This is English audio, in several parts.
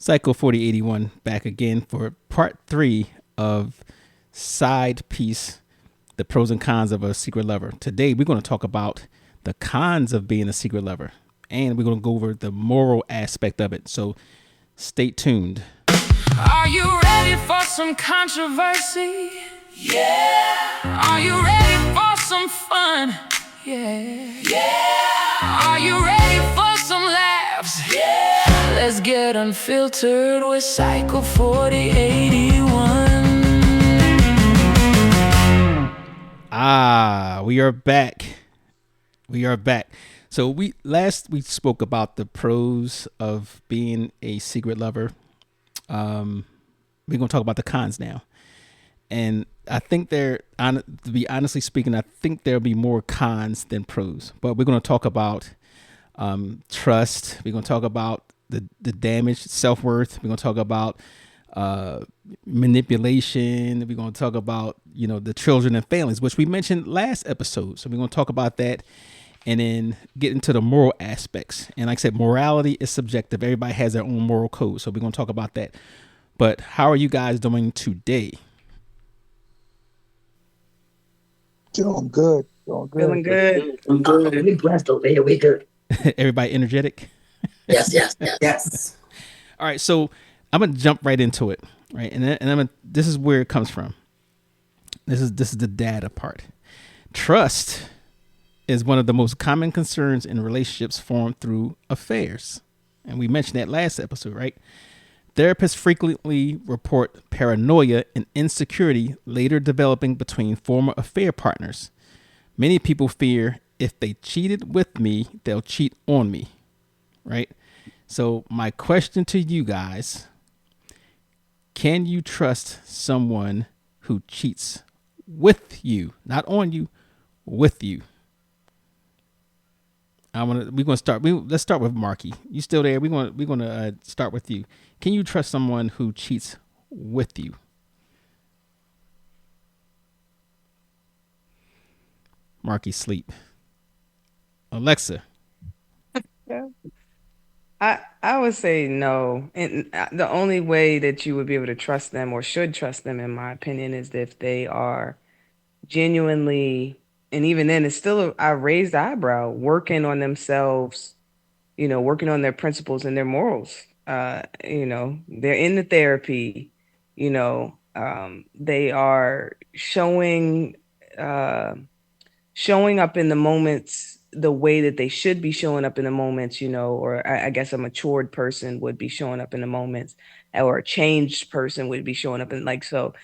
Psycho 4081 back again for part 3 of Side Piece, the pros and cons of a secret lover. Today we're going to talk about the cons of being a secret lover, and we're going to go over the moral aspect of it. So stay tuned. Are you ready for some controversy? Yeah. Are you ready for some fun? Yeah. Yeah. Are you ready for some laughs? Yeah. Let's get unfiltered with Psycho 4081. We are back. So we spoke about the pros of being a secret lover. We're gonna talk about the cons now, and I think to be honestly speaking, I think there'll be more cons than pros. But we're gonna talk about trust. We're gonna talk about the damaged self-worth. We're gonna talk about manipulation. We're gonna talk about the children and families, which we mentioned last episode. So we're gonna talk about that, and then get into the moral aspects. And like I said, morality is subjective. Everybody has their own moral code. So we're going to talk about that. But how are you guys doing today? Doing good. Feeling good. I'm good. We blessed over here. We good. Everybody energetic? Yes. All right. So I'm going to jump right into it. Right. And this is where it comes from. This is the data part. Trust is one of the most common concerns in relationships formed through affairs. And we mentioned that last episode, right? Therapists frequently report paranoia and insecurity later developing between former affair partners. Many people fear if they cheated with me, they'll cheat on me, right? So my question to you guys, can you trust someone who cheats with you, not on you, with you? We're gonna start. Let's start with Marky. You still there? We're gonna start with you. Can you trust someone who cheats with you? Marky, sleep. Alexa. Yeah. I would say no. And the only way that you would be able to trust them or should trust them, in my opinion, is if they are genuinely, and even then it's still a raised eyebrow, working on themselves, working on their principles and their morals. They're in the therapy, they are showing up in the moments the way that they should be showing up in the moments, or I guess a matured person would be showing up in the moments, or a changed person would be showing up in so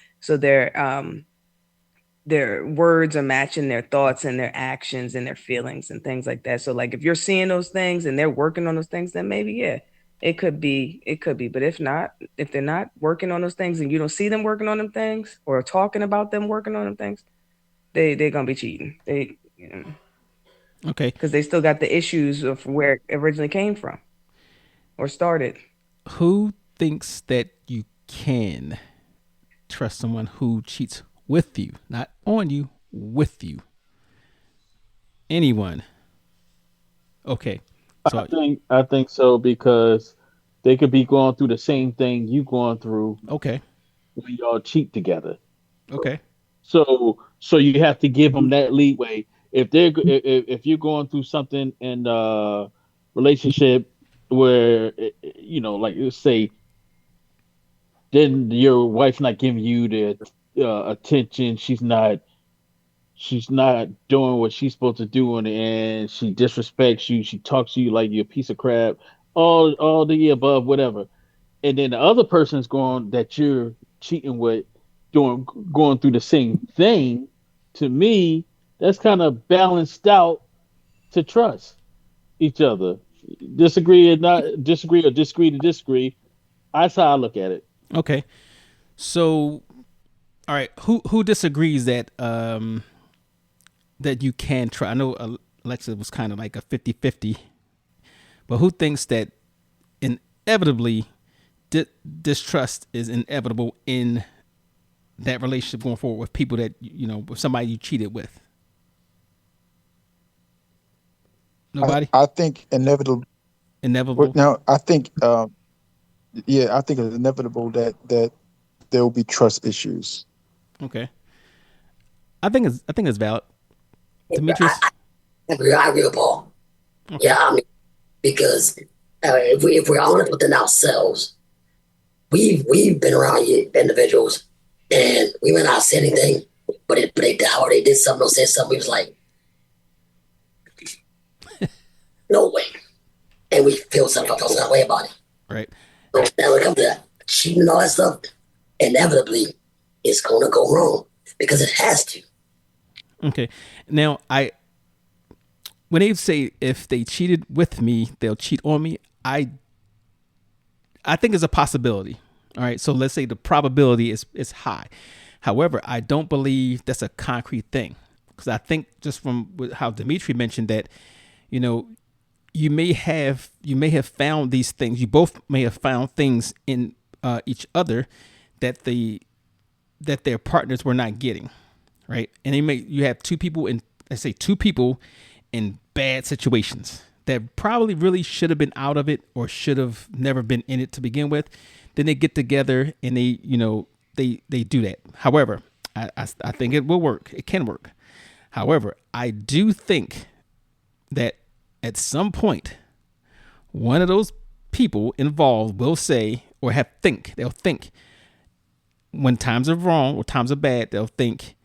their words are matching their thoughts and their actions and their feelings and things like that. So like if you're seeing those things and they're working on those things, then maybe, yeah, it could be. But if they're not working on those things and you don't see them working on them things or talking about them working on them things, they're going to be cheating. Okay. Because they still got the issues of where it originally came from or started. Who thinks that you can trust someone who cheats with you, not on you, with you? Anyone? Okay. So I think so, because they could be going through the same thing you going through. Okay. When y'all cheat together. Okay. So you have to give them that leeway. If you're going through something in a relationship where like let's say, then your wife's not giving you the attention, she's not doing what she's supposed to do, and she disrespects you, she talks to you like you're a piece of crap, all the above, whatever. And then the other person's that you're cheating with, going through the same thing. To me, that's kind of balanced out to trust each other. Disagree or disagree to disagree. That's how I look at it. Okay. So, all right, who disagrees that that you can try? I know Alexa was kind of like a 50-50, but who thinks that inevitably distrust is inevitable in that relationship going forward with people that with somebody you cheated with? Nobody? I think inevitable. Inevitable. No, I think yeah, I think it's inevitable that there will be trust issues. Okay, I think it's valid. I Demetrius. I agree with Paul. Okay. Yeah, I mean, because if we're honest within ourselves, we've been around individuals, and we may not say anything, but they died or they did something or said something. We was like, no way, and we feel some way about it. Right. So now when it comes to cheating and all that stuff, inevitably it's gonna go wrong because it has to. Okay. Now, when they say if they cheated with me, they'll cheat on me. I think it's a possibility. All right. So let's say the probability is high. However, I don't believe that's a concrete thing, because I think just from how Dimitri mentioned that, you know, you may have found these things. You both may have found things in each other that their partners were not getting, right? And you have two people in, let's say, two people in bad situations that probably really should have been out of it or should have never been in it to begin with. Then they get together and they do that. However, I think it will work. It can work. However, I do think that at some point, one of those people involved will say or they'll think when times are wrong or times are bad, they'll think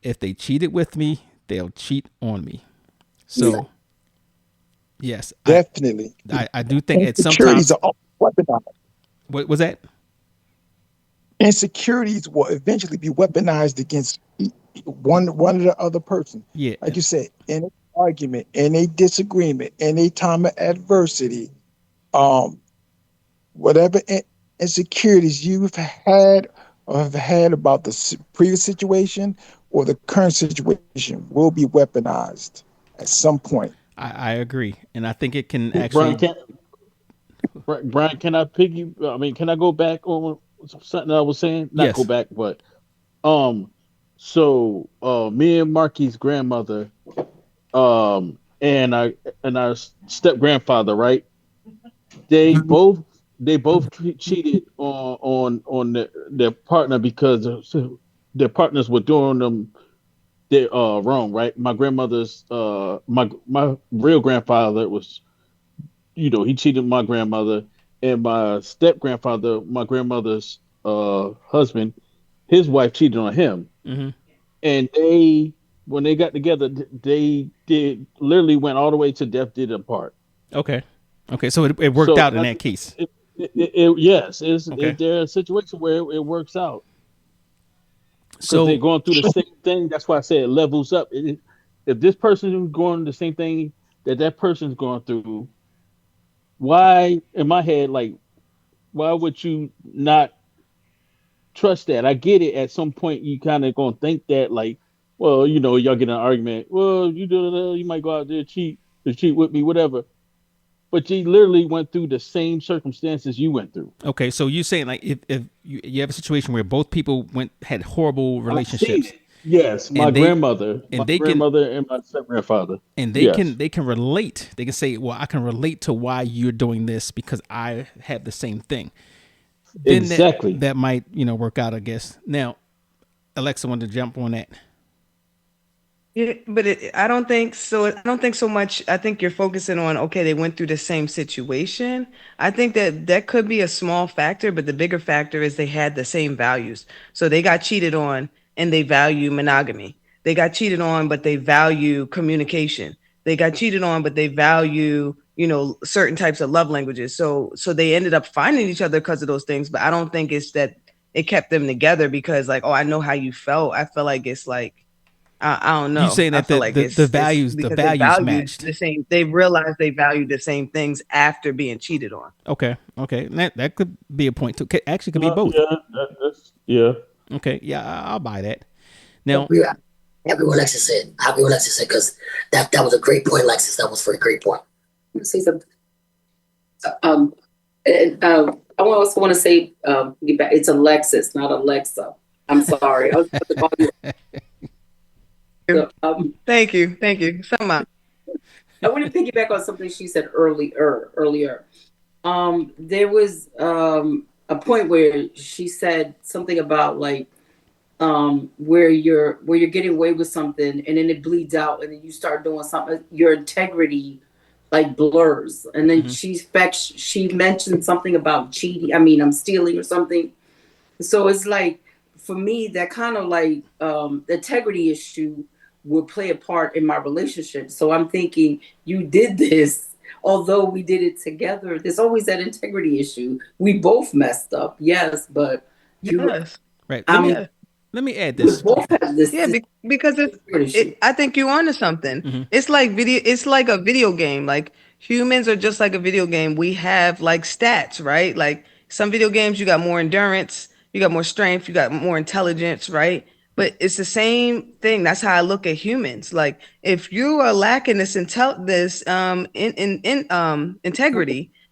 if they cheated with me, they'll cheat on me. So yes, Definitely. I do think at some Insecurities time. are all weaponized. What was that? Insecurities will eventually be weaponized against one or the other person. Yeah. Like you said, in an argument, in a disagreement, in a time of adversity, um, whatever insecurities you've had or have had about the previous situation or the current situation will be weaponized at some point. I agree, and I think it can Brian, actually. Brian, can I pick you? I mean, can I go back on something I was saying? Not go Yes. back, but um, so me and Marky's grandmother, and our step grandfather, right? They both cheated on their partner because their partners were doing them they wrong, right? My grandmother's my real grandfather was, he cheated my grandmother, and my step grandfather, my grandmother's husband, his wife cheated on him, Hmm. and they when they got together, they did literally went all the way to death did them part. Okay. Okay. So it worked So out in that case. yes, Okay. there a situation where it works out because they're So going through the same thing. That's why I said it levels up. If this person is going the same thing that person's going through, why in my head, like, why would you not trust that? I get it. At some point, you kind of gonna think that, like, well, y'all get in an argument. Well, you might go out there cheat with me, whatever. But you literally went through the same circumstances you went through. okay. So you're saying like if you have a situation where both people had horrible I've seen relationships, it. Yes, and they my and they can grandmother, and my step grandfather. and they Yes, can they can relate. They can say, well, I can relate to why you're doing this because I had the same thing. Then exactly. that might work out, I guess. Now, Alexa wanted to jump on that. Yeah, but I don't think so. I don't think so much. I think you're focusing on, okay, they went through the same situation. I think that that could be a small factor, but the bigger factor is they had the same values. So they got cheated on and they value monogamy. They got cheated on, but they value communication. They got cheated on, but they value, certain types of love languages. So they ended up finding each other because of those things. But I don't think it's that it kept them together because, like, oh, I know how you felt. I feel like it's like, I don't You know. saying I that feel the, like the the it's values the because they values valued matched. the same. They realized they valued the same things after being cheated on. Okay. Okay. That could be a point too. Actually, could be both. Yeah, yeah. Okay. Yeah, I'll buy that. Now, Yeah, everyone Lexus said. Everyone Lexus said because that was a great point, Lexus. That was for a great point. Let me say something. And I also want to say, it's Alexis, not Alexa. I'm sorry. I was about to call you. So, Thank you, thank you. Somehow, I want to piggyback on something she said earlier. There was a point where she said something about like where you're getting away with something and then it bleeds out and then you start doing something, your integrity like blurs. And then she mentioned something about cheating. I mean, I'm stealing or something. So it's like for me that kind of like the integrity issue will play a part in my relationship. So I'm thinking you did this, although we did it together. There's always that integrity issue. We both messed up, yes, but you Yes. Right. I'm Yeah. Let me add we this. both have Yeah, this because issue. I think you're onto something. Mm-hmm. It's like video. It's like a video game. Like humans are just like a video game. We have like stats, right? Like some video games, you got more endurance, you got more strength, you got more intelligence, right? But it's the same thing. That's how I look at humans. Like if you are lacking this integrity,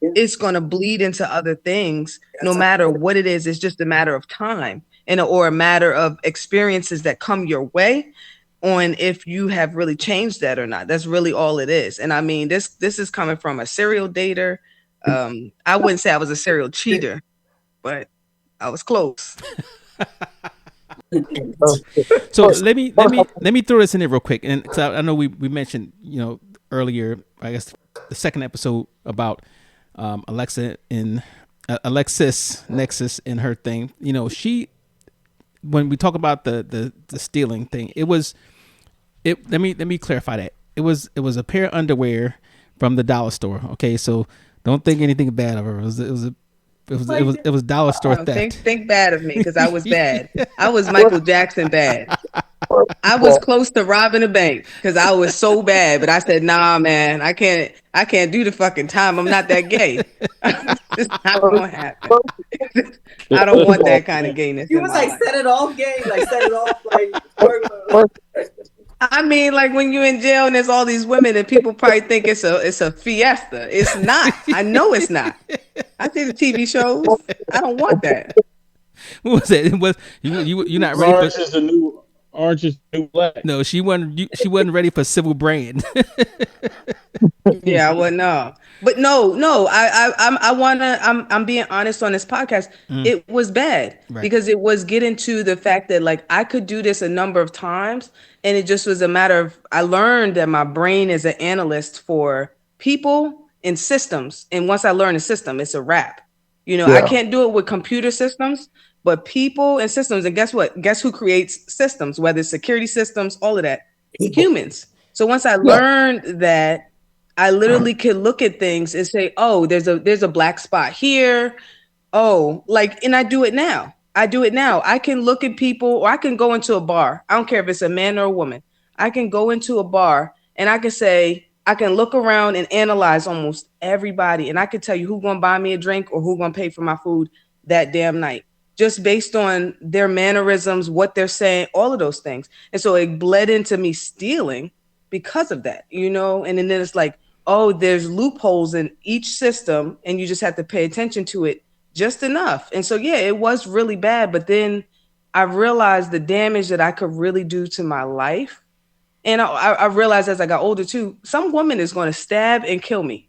Yeah, it's gonna bleed into other things. No that's how matter what it is, it's just a matter of time and or a matter of experiences that come your way on if you have really changed that or not. That's really all it is. And I mean, this is coming from a serial dater. I wouldn't say I was a serial cheater, but I was close. Uh, So first, let me throw this in there real quick, and because I know we mentioned earlier, I guess the second episode about Alexa in Alexis Nexus and her thing. She when we talk about the stealing thing, it was it. Let me clarify that it was a pair of underwear from the dollar store. Okay, so don't think anything bad of her. It was dollar store Oh, theft. think bad of me because I was bad. I was first, Michael Jackson bad. first I of was all, close to robbing a bank because I was so bad, but I said, "Nah, man, I can't do the fucking time. I'm not that gay. It's not first, gonna happen. first, I don't first of want all, that kind of gayness you in was my like life." set it off game, like set it off like first, I mean, like when you're in jail and there's all these women and people probably think it's a fiesta. It's not. I know it's not. I see the TV shows. I don't want that. What was it? It was you're not ready for. Orange is the new black. No, she wasn't ready for civil brand. Yeah, well, no, but no. I wanna. I'm being honest on this podcast. It was bad Right. because it was getting to the fact that like I could do this a number of times, and it just was a matter of I learned that my brain is an analyst for people and systems, and once I learn a system, it's a wrap. I yeah, can't do it with computer systems, but people and systems. And guess what? Guess who creates systems? Whether it's security systems, all of that, People. humans. So once I yeah, learned that I literally could look at things and say, "Oh, there's a black spot here." Oh, like, and I do it now. I do it now. I can look at people, or I can go into a bar. I don't care if it's a man or a woman. I can go into a bar and I can say, I can look around and analyze almost everybody, and I can tell you who's gonna buy me a drink or who's gonna pay for my food that damn night, just based on their mannerisms, what they're saying, all of those things. And so it bled into me stealing because of that. And then it's like, oh, there's loopholes in each system, and you just have to pay attention to it just enough. And so, yeah, it was really bad. But then I realized the damage that I could really do to my life. And I realized as I got older too, some woman is going to stab and kill me,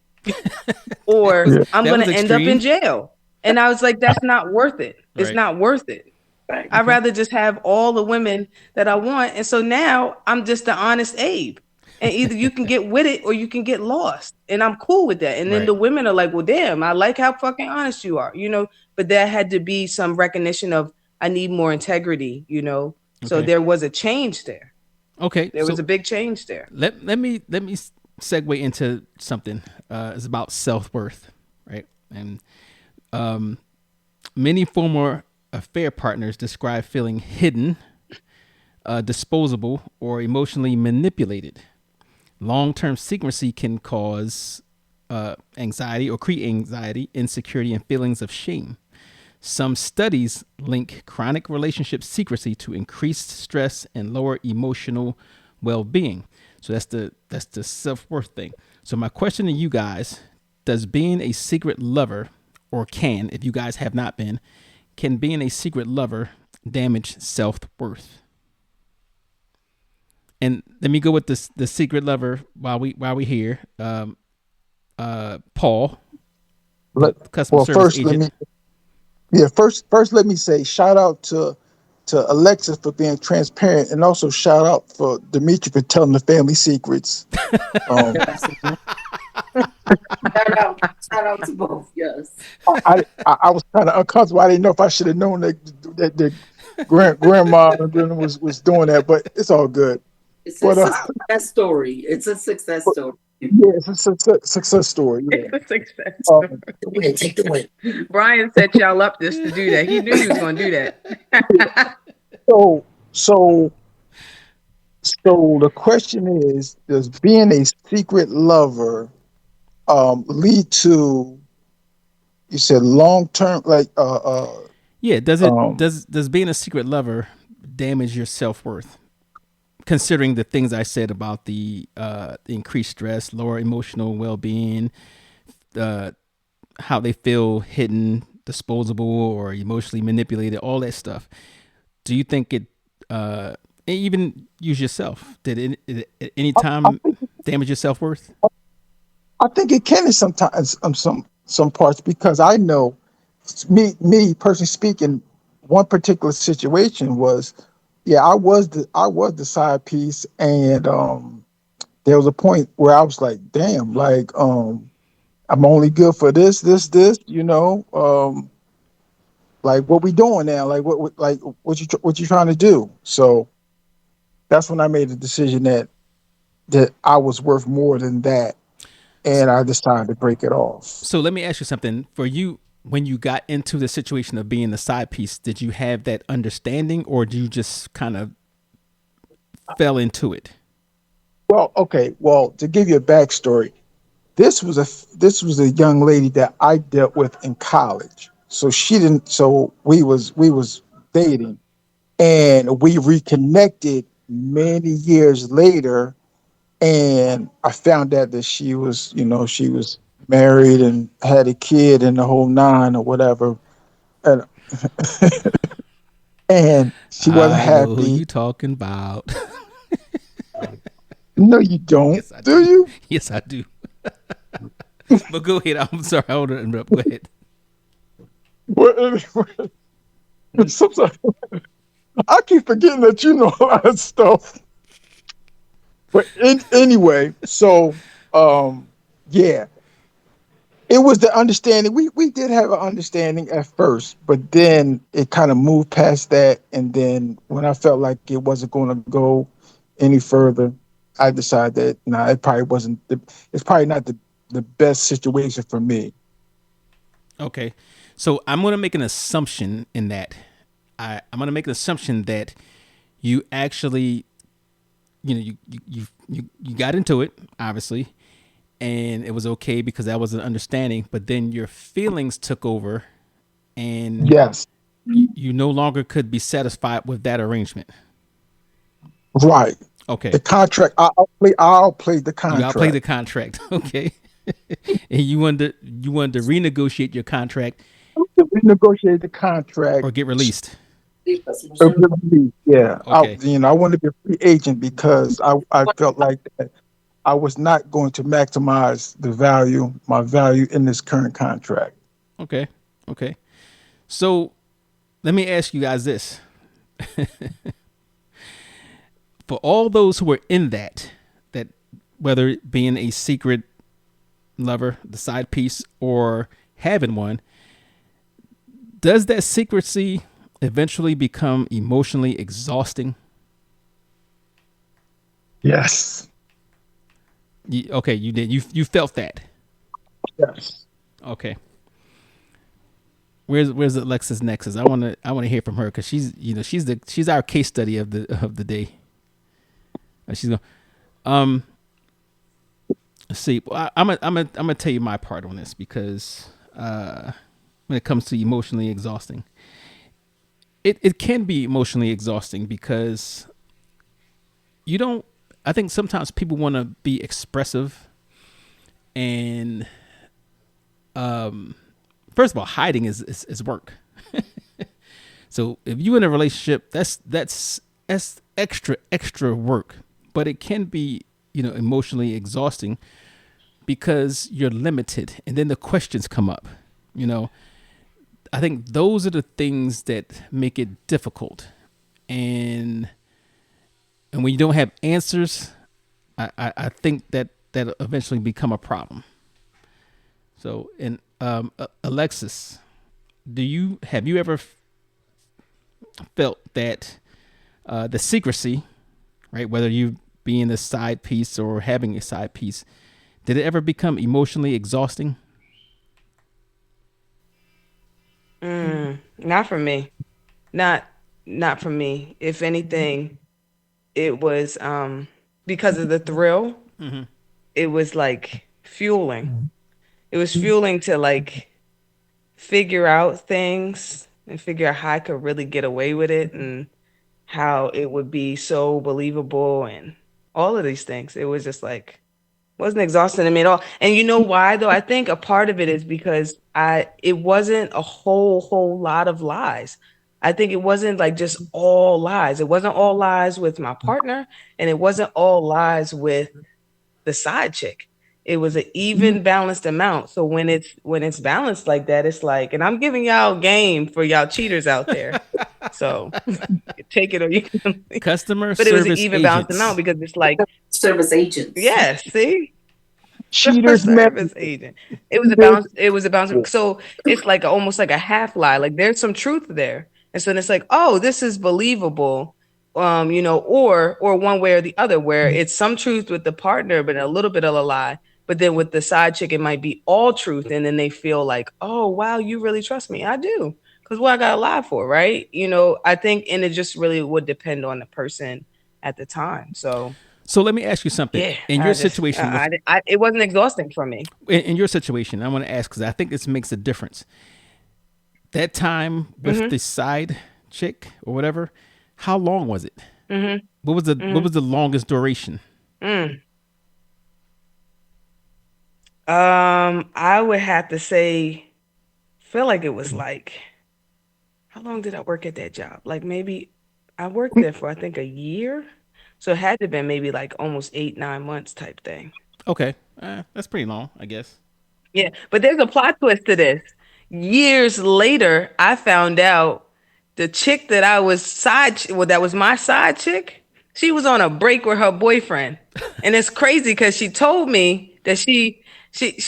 or yeah. I'm That going was to end up in extreme. jail. And I was like, that's not worth it. It's Right. not worth it. right. I'd Okay. rather just have all the women that I want. And so now I'm just the honest Abe. And either you can get with it or you can get lost. And I'm cool with that. And then Right. the women are like, well, damn, I like how fucking honest you are. But there had to be some recognition of I need more integrity. So Okay. there was a change there. Okay. There was So a big change there. let me segue into something. It's about self-worth, right? And many former affair partners describe feeling hidden, disposable, or emotionally manipulated. Long-term secrecy can cause anxiety or create anxiety, insecurity, and feelings of shame. Some studies link chronic relationship secrecy to increased stress and lower emotional well-being. So that's the self-worth thing. So my question to you guys, does being a secret lover, or if you guys have not been, can being a secret lover damage self-worth? And let me go with this the secret lover while we here. Paul, customer well, service first let agent. me first let me say shout out to Alexis for being transparent, and also shout out for Dimitri for telling the family secrets. Um, Yes. Shout out to both. Yes. I was kind of uncomfortable. I didn't know if I should have known that grandma was doing that, but it's all good. It's a But success story. It's a success story. yeah, it's a success story. Yeah. It's a success. Um, The win, take the win. Brian set y'all up just to do that. He knew he was going to do that. so so so the question is: does being a secret lover lead to, you said, long term, like Yeah, um does being a secret lover damage your self worth? Considering the things I said about the increased stress, lower emotional well being, how they feel hidden, disposable, or emotionally manipulated, all that stuff. Do you think it, even use yourself? Did it at any I time think damage your self worth? I think it can in sometimes some parts, because I know, me personally speaking, one particular situation was, yeah, I was the side piece, and there was a point where I was like, damn, like I'm only good for this, like what we doing now, like what you trying to do. So that's when I made the decision that I was worth more than that, and I decided to break it off. So let me ask you something. For you, when you got into the situation of being the side piece, did you have that understanding, or do you just kind of fell into it? Well, okay. Well, to give you a backstory, this was a young lady that I dealt with in college. So she didn't. So we was dating, and we reconnected many years later, and I found out that she was married and had a kid and the whole nine or whatever, and and she wasn't I know who happy. you talking about. No, you don't, Yes, I do do. you? Yes, I do. But go ahead. I'm sorry. I want to interrupt. Go ahead. Well, anyway, sometimes I keep forgetting that you know a lot of stuff. But anyway, so yeah, it was the understanding. We did have an understanding at first, but then it kind of moved past that. And then when I felt like it wasn't going to go any further, I decided that nah, it probably wasn't. It's probably not the best situation for me. Okay. So I'm going to make an assumption in that. I'm going to make an assumption that you actually, you got into it, obviously, and it was okay because that was an understanding. But then your feelings took over, and Yes, you no longer could be satisfied with that arrangement. right. The Okay. contract. I'll play the You outplayed the contract. contract. Okay. And you wanted to renegotiate your contract To renegotiate the contract. or get released. Yeah, Okay. I wanted to be a free agent because I felt like that I was not going to maximize my value in this current contract. Okay. Okay. So let me ask you guys this. For all those who were in that whether it being a secret lover, the side piece, or having one, does that secrecy eventually become emotionally exhausting? Yes, Okay, you did. You felt that. yes. Okay. Where's Alexis Nexus? I want to hear from her because she's our case study of the day. She's going. Um. Let's see. Well, I'm gonna tell you my part on this because when it comes to emotionally exhausting, it can be emotionally exhausting because you don't. I think sometimes people want to be expressive, and first of all, hiding is work. So if you in a relationship, that's extra work, but it can be emotionally exhausting because you're limited, and then the questions come up. You know, I think those are the things that make it difficult. And and when you don't have answers, I think that that eventually become a problem. So, and Alexis, do you have you ever felt that the secrecy, right? Whether you being a side piece or having a side piece, did it ever become emotionally exhausting? Not for me. Not not for me. If anything, it was because of the thrill, it was like fueling. It was fueling to like figure out things and figure out how I could really get away with it and how it would be so believable and all of these things. It was just like wasn't exhausting to me at all. And you know why though? I think a part of it is because I it wasn't a whole lot of lies. I think it wasn't like just all lies. It wasn't all lies with my partner and it wasn't all lies with the side chick. It was an even balanced amount. So when it's balanced like that, it's like, and I'm giving y'all game for y'all cheaters out there. So take it or you can. Customer But it was an service even balanced agents. amount because it's like, Service agents. yes, see, Cheaters service method. agent. It was a balance. It was a balance. So it's like almost like a half lie. Like there's some truth there, and so then it's like, oh, this is believable. Or one way or the other, where it's some truth with the partner, but a little bit of a lie. But then with the side chick, it might be all truth, and then they feel like, oh wow, you really trust me. I do, because what I got to lie for, right? I think, and it just really would depend on the person at the time. So So let me ask you something. yeah, In your situation, it wasn't exhausting for me. in your situation, I want to ask because I think this makes a difference. That time with the side chick or whatever, how long was it? What was the longest duration? I would have to say, feel like it was like, how long did I work at that job? Like maybe I worked there for I think a year. So it had to have been maybe like almost 8, 9 months type thing. Okay, that's pretty long, I guess. Yeah, but there's a plot twist to this. Years later, I found out the chick that I was that was my side chick, she was on a break with her boyfriend. And it's crazy because she told me that she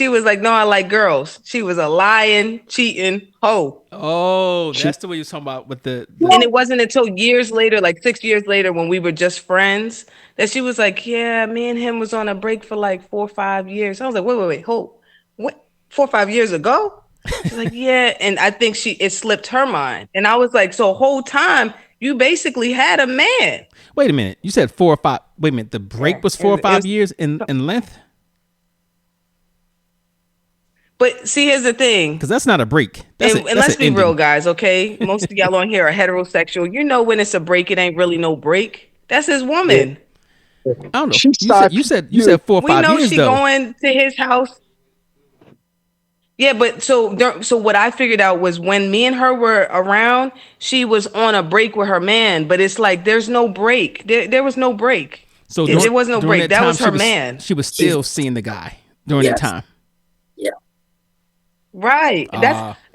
was like, no, I like girls. She was a lying, cheating hoe. Oh, that's the way you're talking about with And it wasn't until years later, like 6 years later, when we were just friends, that she was like, yeah, me and him was on a break for like 4 or 5 years. I was like, wait, hold. What? 4 or 5 years ago? She's like, yeah. And I think it slipped her mind. And I was like, so whole time you basically had a man. Wait a minute. You said 4 or 5. Wait a minute. The break was 4 or 5 It years in length? But see, here's the thing. Because that's not a break. And let's be real, guys, okay? Most of y'all on here are heterosexual. You know when it's a break, it ain't really no break. That's his woman. I don't know. You said 4 or 5 We know years she though. going to his house. Yeah, but so what I figured out was when me and her were around, she was on a break with her man. But it's like there's no break. There was no break. So there was no break. That was her man. She was still seeing the guy during that time. Yeah. Right.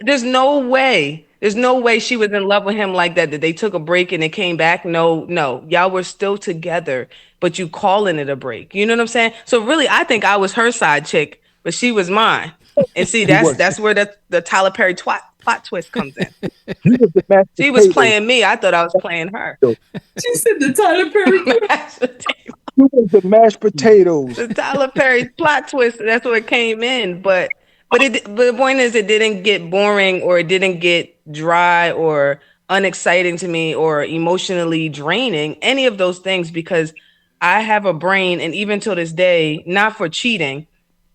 There's no way. There's no way she was in love with him like that they took a break and they came back. No. Y'all were still together, but you calling it a break. You know what I'm saying? So really, I think I was her side chick, but she was mine. And see, that's where the Tyler Perry plot twist comes in. She was playing me. I thought I was playing her. She said the Tyler Perry. You was the mashed potatoes. The Tyler Perry plot twist. That's where it came in. But the point is, it didn't get boring or it didn't get dry or unexciting to me or emotionally draining. Any of those things, because I have a brain, and even till this day, not for cheating,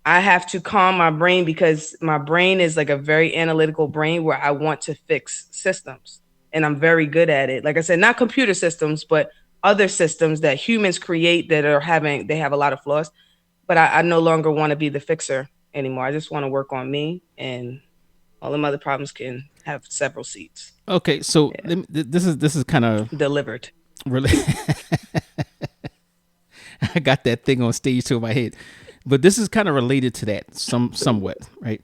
I have to calm my brain because my brain is like a very analytical brain where I want to fix systems, and I'm very good at it. Like I said, not computer systems, but other systems that humans create that they have a lot of flaws. But I no longer want to be the fixer anymore. I just want to work on me, and all them other problems can have several seats. Okay, so this is kind of delivered. Really, I got that thing on stage too in my head, but this is kind of related to that somewhat, right?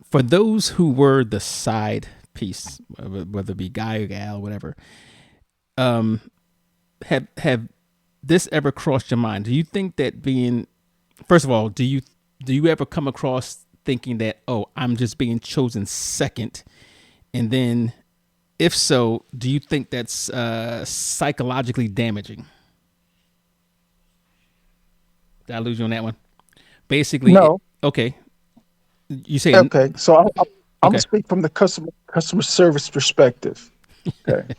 for those who were the side piece, whether it be guy or gal, whatever, have this ever crossed your mind? Do you think that being, first of all, do you ever come across thinking that, oh, I'm just being chosen second, and then if so, do you think that's psychologically damaging? Did I lose you on that one? Basically, No. Okay. You say Okay. So I'm okay. gonna speak from the customer service perspective. Okay.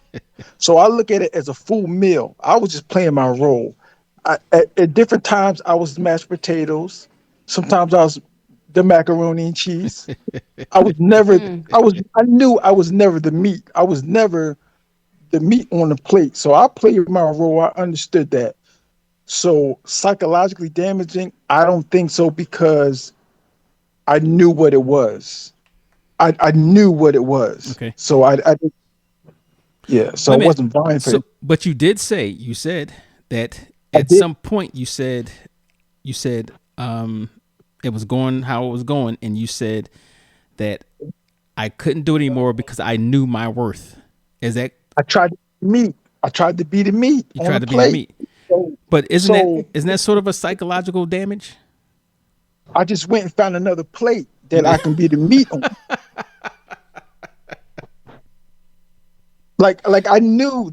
So I look at it as a full meal. I was just playing my role. At different times, I was mashed potatoes. Sometimes I was the macaroni and cheese. I was never. I knew I was never the meat. I was never the meat on the plate. So I played my role. I understood that. So psychologically damaging, I don't think so, because I knew what it was. I knew what it was. Okay. So I didn't, yeah. So Wait I a minute. wasn't vying for it. But you said that I at did. some point you said it was going how it was going, and you said that I couldn't do it anymore because I knew my worth. Is that I tried to be meat. I tried to be the meat you on tried the to be the plate. meat? So, But so isn't that sort of a psychological damage? I just went and found another plate You that I did. can be the meat on. Like I knew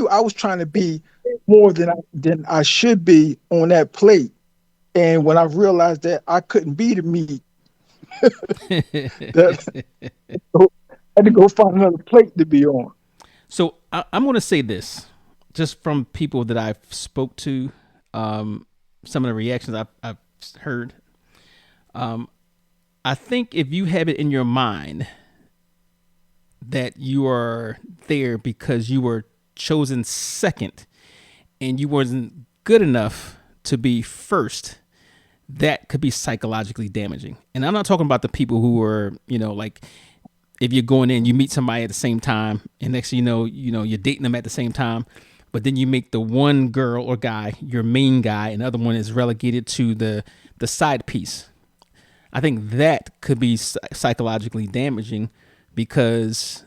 I was trying to be more than I should be on that plate. And when I realized that I couldn't be the meat, that I had to go find another plate to be on. So I'm going to say this, just from people that I've spoke to, some of the reactions I've heard. I think if you have it in your mind that you are there because you were chosen second and you wasn't good enough to be first, that could be psychologically damaging. And I'm not talking about the people who are, like if you're going in, you meet somebody at the same time, and next thing you're dating them at the same time, but then you make the one girl or guy your main guy, and the other one is relegated to the side piece. I think that could be psychologically damaging, because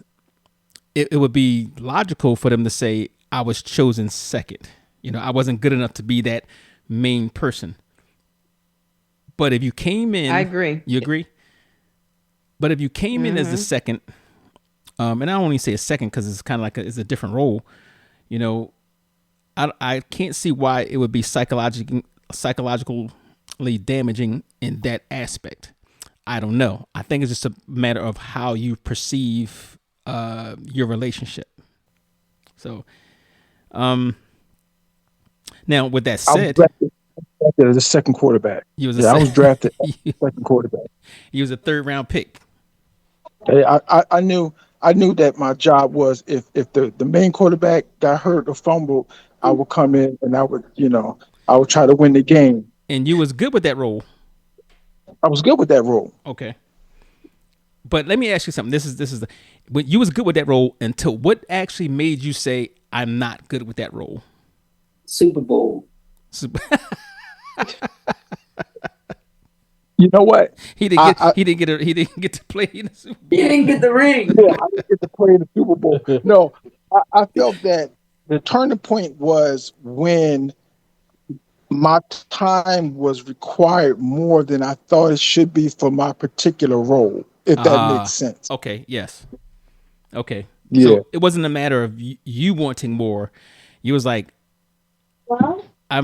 it would be logical for them to say, I was chosen second. I wasn't good enough to be that main person. But if you came in, I agree. You agree? But if you came in as the second, and I only say a second because it's kind of like it's a different role, I can't see why it would be psychologically damaging in that aspect. I don't know. I think it's just a matter of how you perceive your relationship. So, now with that said, I was drafted as a second quarterback. I was drafted as a second quarterback. He was a third round pick. I knew that my job was, if the main quarterback got hurt or fumbled, I would come in and I would try to win the game. And you was good with that role. I was good with that role. Okay. But let me ask you something. This is when you was good with that role until what actually made you say, I'm not good with that role? Super Bowl. You know what? He didn't get to play in the Super Bowl. He didn't get the ring. Yeah, I didn't get to play in the Super Bowl. No, I felt that the turning point was when my time was required more than I thought it should be for my particular role, if that makes sense. Okay, yes. Okay. Yeah. So it wasn't a matter of you wanting more. You was like, I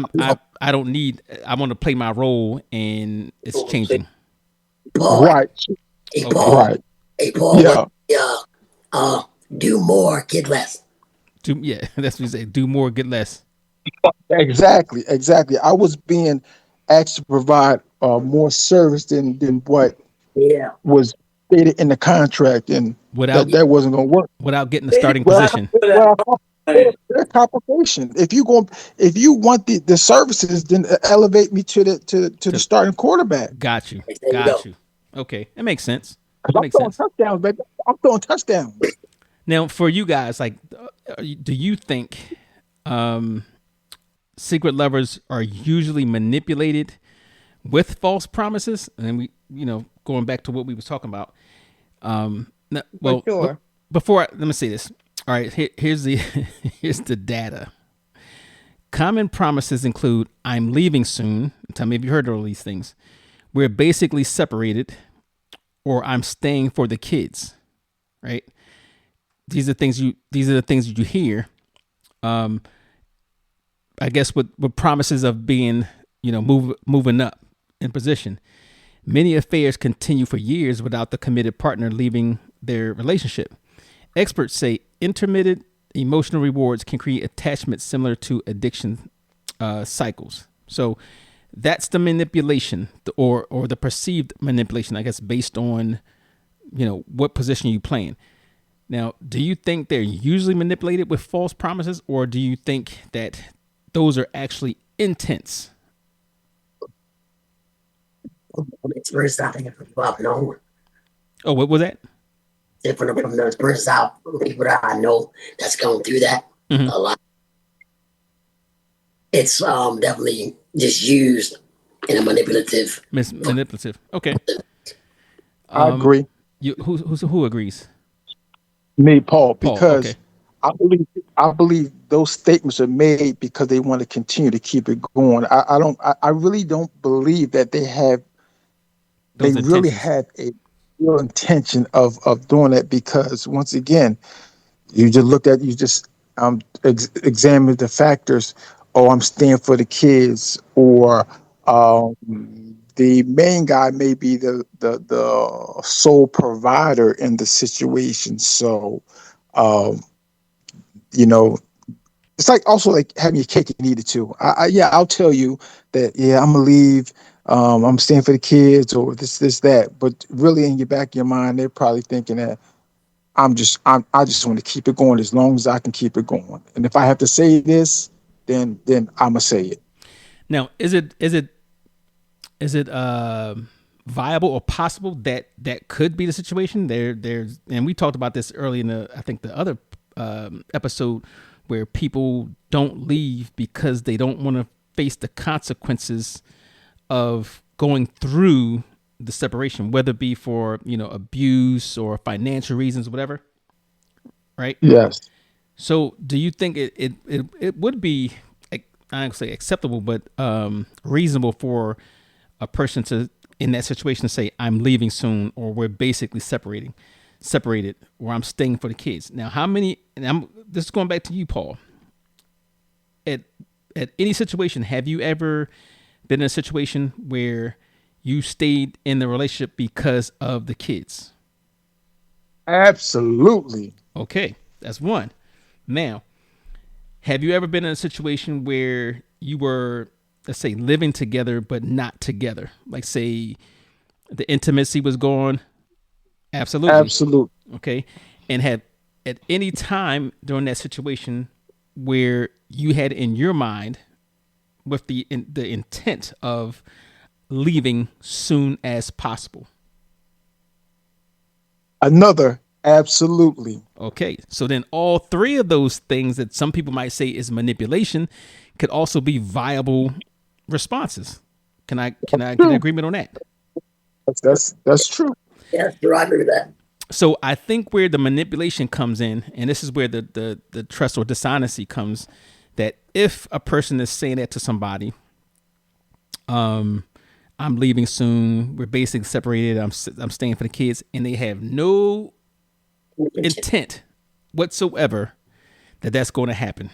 don't need, I want to play my role, and it's changing. Paul, Right. hey, Paul, Right. hey, Paul, Yeah. do more, get less. Yeah, that's what you say. Do more, get less. Exactly. I was being asked to provide more service than what was stated in the contract, and that wasn't going to work. Without getting the starting position. There's complication. If you want the services, then elevate me to the starting quarterback. Got you. Okay, that makes sense. I'm throwing touchdowns, baby. I'm throwing touchdowns. Now, for you guys, like, do you think secret lovers are usually manipulated with false promises? And we, of going back to what we was talking about. For Well, sure. before let me say this. All right, here's the here's the data. Common promises include "I'm leaving soon." Tell me if you heard all these things. We're basically separated, or "I'm staying for the kids." Right? These are things you. These are the things that you hear. Um, I guess with promises of being, moving up in position. Many affairs continue for years without the committed partner leaving their relationship. Experts say intermittent emotional rewards can create attachment similar to addiction cycles. So that's the manipulation, or the perceived manipulation, I guess, based on what position you playing. Now, do you think they're usually manipulated with false promises, or do you think that those are actually intense? It's first I think I've known. Oh, what was that? From the first out people that I know that's going through that Mm-hmm. a lot. It's definitely just used in a manipulative. Manipulative. Okay. I agree. Who agrees? Me, Paul, Paul. because Okay. I believe I believe those statements are made because they want to continue to keep it going. I really don't believe that they Those really intentions. had a real intention of doing that, because once again, you just examined the factors. Oh, I'm staying for the kids, or um, the main guy may be the sole provider in the situation. So, um, you know, it's like also like having your cake and eat it too. Yeah, I'll tell you that. Yeah, I'm gonna leave. I'm staying for the kids, or this, that. But really, in your back of your mind, they're probably thinking that I just want to keep it going as long as I can keep it going. And if I have to say this, then I'm gonna say it. Now, is it viable or possible that that could be the situation? There's and we talked about this early in I think the other episode, where people don't leave because they don't want to face the consequences of going through the separation, whether it be for abuse or financial reasons, whatever. Right. Yes, So, do you think it would be, like, I don't say acceptable, but reasonable for a person to, in that situation, to say, "I'm leaving soon," or "We're basically separated," or "I'm staying for the kids"? Now, how many? And this is going back to you, Paul. At at any situation, have you ever been in a situation where you stayed in the relationship because of the kids? absolutely. Okay, that's one. Now, have you ever been in a situation where you were, let's say, living together but not together? Like, say, the intimacy was gone? Absolutely. Absolutely. Okay. And have at any time during that situation where you had in your mind with the intent of leaving soon as possible? Another absolutely. Okay, so then all three of those things that some people might say is manipulation could also be viable responses. Can I get an True. agreement on that? That's true. Yeah, sure, I agree with that. So I think where the manipulation comes in, and this is where the trust or dishonesty comes, that if a person is saying that to somebody, I'm leaving soon, we're basically separated, I'm staying for the kids, and they have no intent whatsoever that that's going to happen.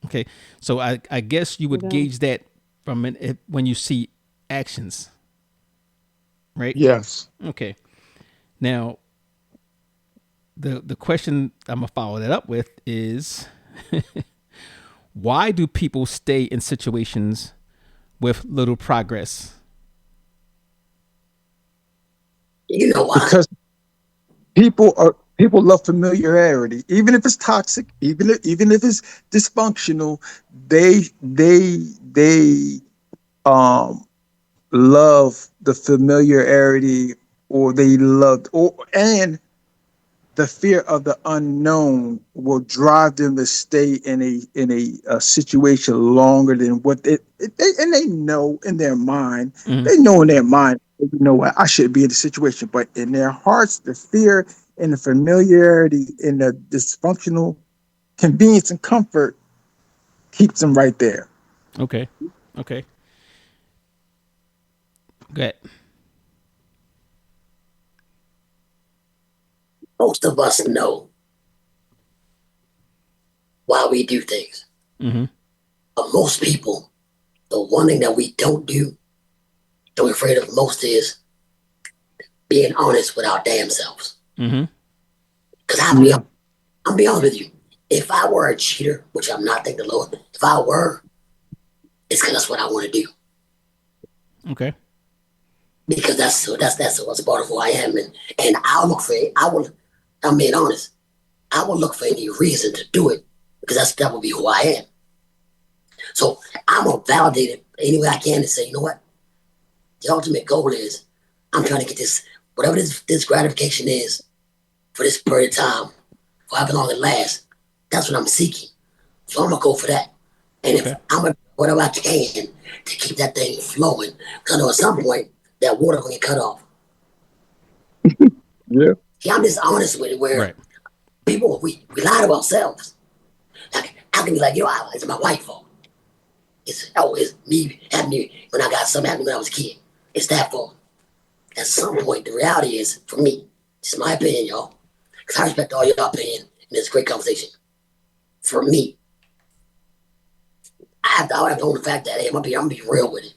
Okay, so I guess you would Yeah. gauge that from when you see actions, right? Yes. Okay. Now, the question I'm gonna follow that up with is, why do people stay in situations with little progress? You know why? Because people love familiarity, even if it's toxic, even if it's dysfunctional. They um love the familiarity, or they love, the fear of the unknown will drive them to stay in a situation longer than what they know in their mind. Mm-hmm. They know in their mind You know what? I should be in the situation, but in their hearts, the fear and the familiarity and the dysfunctional convenience and comfort keeps them right there. Okay. Okay. Good. Most of us know why we do things. Mm-hmm. But most people, the one thing that we don't do, that we're afraid of most is being honest with our damn selves. Mm-hmm. Because Yeah. I'll be honest with you. If I were a cheater, which I'm not, thank the Lord, if I were, it's because that's what I want to do. Okay. Because that's what's part of who I am, and I'll look for it. I'm being honest. I will look for any reason to do it because that will be who I am. So I'm gonna validate it any way I can and say, you know what? The ultimate goal is I'm trying to get this, whatever this gratification is for this period of time, for however long it lasts. That's what I'm seeking. So I'm gonna go for that. And if Okay. I'm gonna do whatever I can to keep that thing flowing, because I know at some point that water will get cut off. Yeah. See, I'm just honest with it where Right. people we lie to ourselves. Like I can be like, it's my wife's fault. It's me having me when I got something happening when I was a kid. It's that fault. At some point, the reality is, for me, it's my opinion, y'all. Because I respect all your opinion and it's a great conversation. For me, I have to own the fact that hey, I'm gonna be real with it.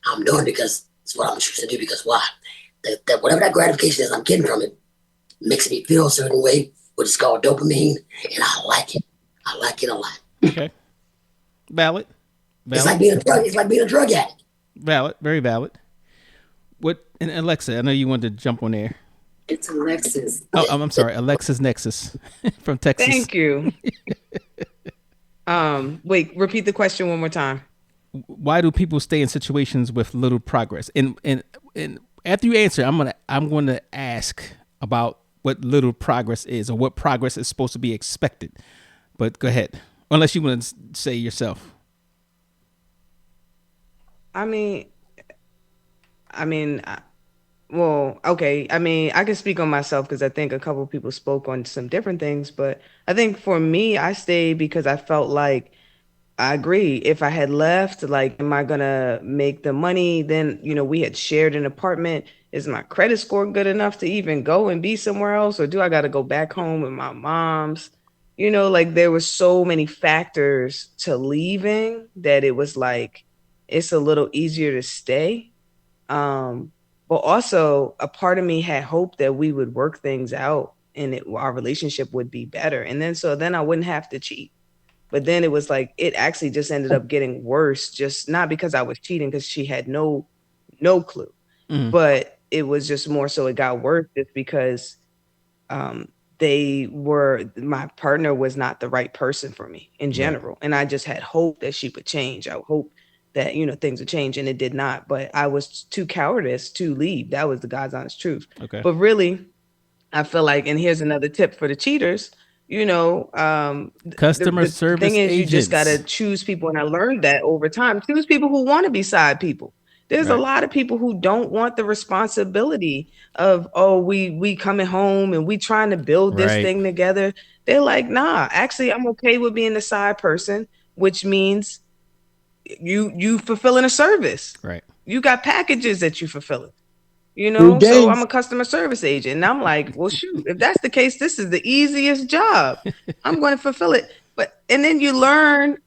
I'm doing it because it's what I'm choosing to do. Because why? That whatever that gratification is I'm getting from it makes me feel a certain way, which is called dopamine, and I like it. I like it a lot. Okay. Valid. It's Valid. like being a drug. It's like being a drug addict. Valid. Very valid. What? And Alexa, I know you wanted to jump on there. It's Alexis. Oh, I'm sorry, Alexis Nexus from Texas. Thank you. Wait, repeat the question one more time. Why do people stay in situations with little progress? And after you answer, I'm gonna ask about what little progress is or what progress is supposed to be expected. But go ahead, unless you want to say yourself. I mean, I mean, well, okay. I mean, I can speak on myself because I think a couple of people spoke on some different things, but I think for me, I stayed because I felt like I agree. If I had left, like, am I gonna make the money? Then, we had shared an apartment. Is my credit score good enough to even go and be somewhere else? Or do I got to go back home with my mom's? Like there was so many factors to leaving that it was like, it's a little easier to stay. But also a part of me had hope that we would work things out and our relationship would be better. And then I wouldn't have to cheat. But then it was like it actually just ended up getting worse, just not because I was cheating, because she had no clue. Mm. But it was just more so it got worse just because my partner was not the right person for me in Right. general. And I just had hope that she would change. I hope that, things would change, and it did not. But I was too cowardice to leave. That was the God's honest truth. Okay. But really, I feel like, and here's another tip for the cheaters, Customer the thing service is you just got agents. to choose people. And I learned that over time. Choose people who want to be side people. There's a Right. lot of people who don't want the responsibility of, oh, we coming home and we trying to build this Right. thing together. They're like, nah, actually, I'm okay with being the side person, which means you fulfilling a service. Right. You got packages that you fulfilling. Free So I'm games. a customer service agent. And I'm like, well, shoot, if that's the case, this is the easiest job. I'm going to fulfill it. And then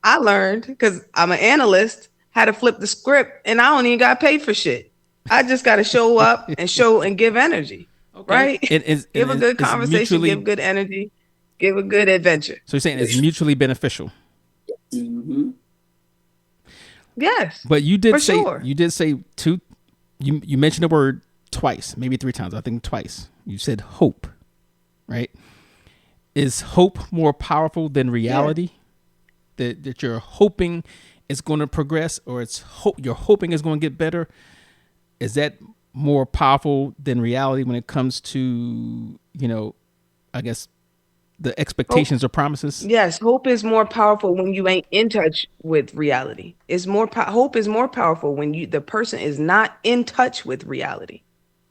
I learned because I'm an analyst, how to flip the script, and I don't even got paid for shit. I just got to show up and show and give energy, Okay. right? It is. Give a good It's conversation, give mutually. good energy, give a good adventure. So you're saying it's mutually beneficial. Mm-hmm. Yes, But for sure. you did say two. You mentioned the word twice, maybe three times. I think twice. You said hope, right? Is hope more powerful than reality? That you're hoping it's going to progress, or you're hoping it's going to get better. Is that more powerful than reality when it comes to, I guess, the expectations or promises? Yes, hope is more powerful when you ain't in touch with reality. It's more hope is more powerful when the person is not in touch with reality.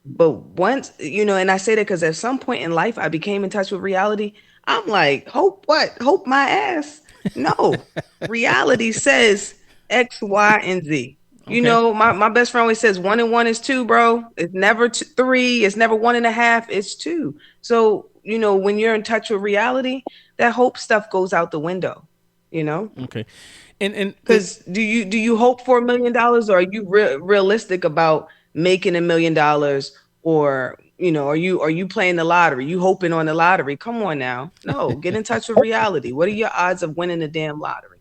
But once, and I say that because at some point in life I became in touch with reality. I'm like, hope what? Hope my ass. No. Reality says X, Y, and Z. Okay. My best friend always says 1 and 1 is 2, bro. It's never 3. It's never 1.5. It's 2. So, when you're in touch with reality, that hope stuff goes out the window, Okay. And because do you hope for $1 million, or are you realistic about making $1 million, or are you playing the lottery? You hoping on the lottery? Come on now, no, get in touch with reality. What are your odds of winning the damn lottery?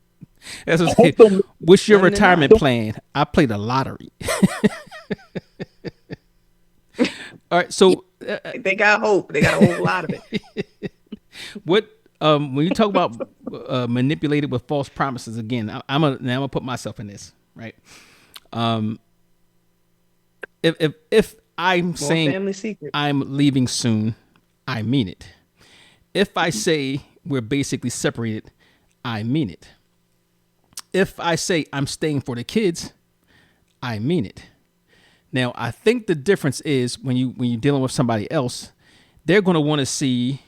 as I say, Hope don't what's your 1 in 9. retirement plan? I play the lottery. All right. So They got hope. They got a whole lot of it. what when you talk about manipulated with false promises, again, I'm gonna put myself in this, right? If I'm More saying family secret. I'm leaving soon, I mean it. If I say we're basically separated, I mean it. If I say I'm staying for the kids, I mean it. Now, I think the difference is when you're dealing with somebody else, they're going to want to see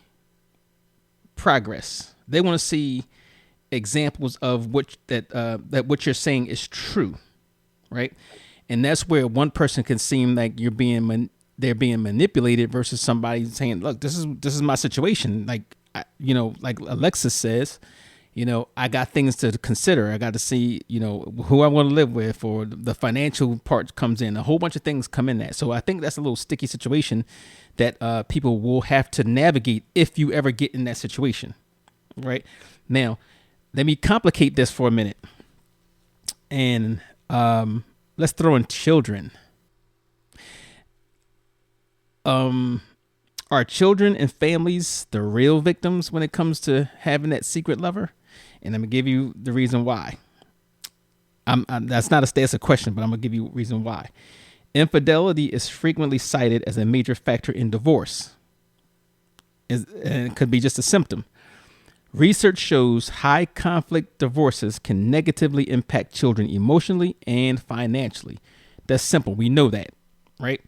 progress. They want to see examples of that what you're saying is true, right? And that's where one person can seem like they're being manipulated versus somebody saying, "Look, this is my situation." Like like Alexis says, I got things to consider. I got to see, who I want to live with, or the financial part comes in. A whole bunch of things come in that. So I think that's a little sticky situation that people will have to navigate if you ever get in that situation. Right now, let me complicate this for a minute, and let's throw in children. Are children and families the real victims when it comes to having that secret lover? And I'm gonna give you the reason why. That's a question, but I'm gonna give you a reason why. Infidelity is frequently cited as a major factor in divorce. And it could be just a symptom. Research shows high conflict divorces can negatively impact children emotionally and financially. That's simple. We know that, right?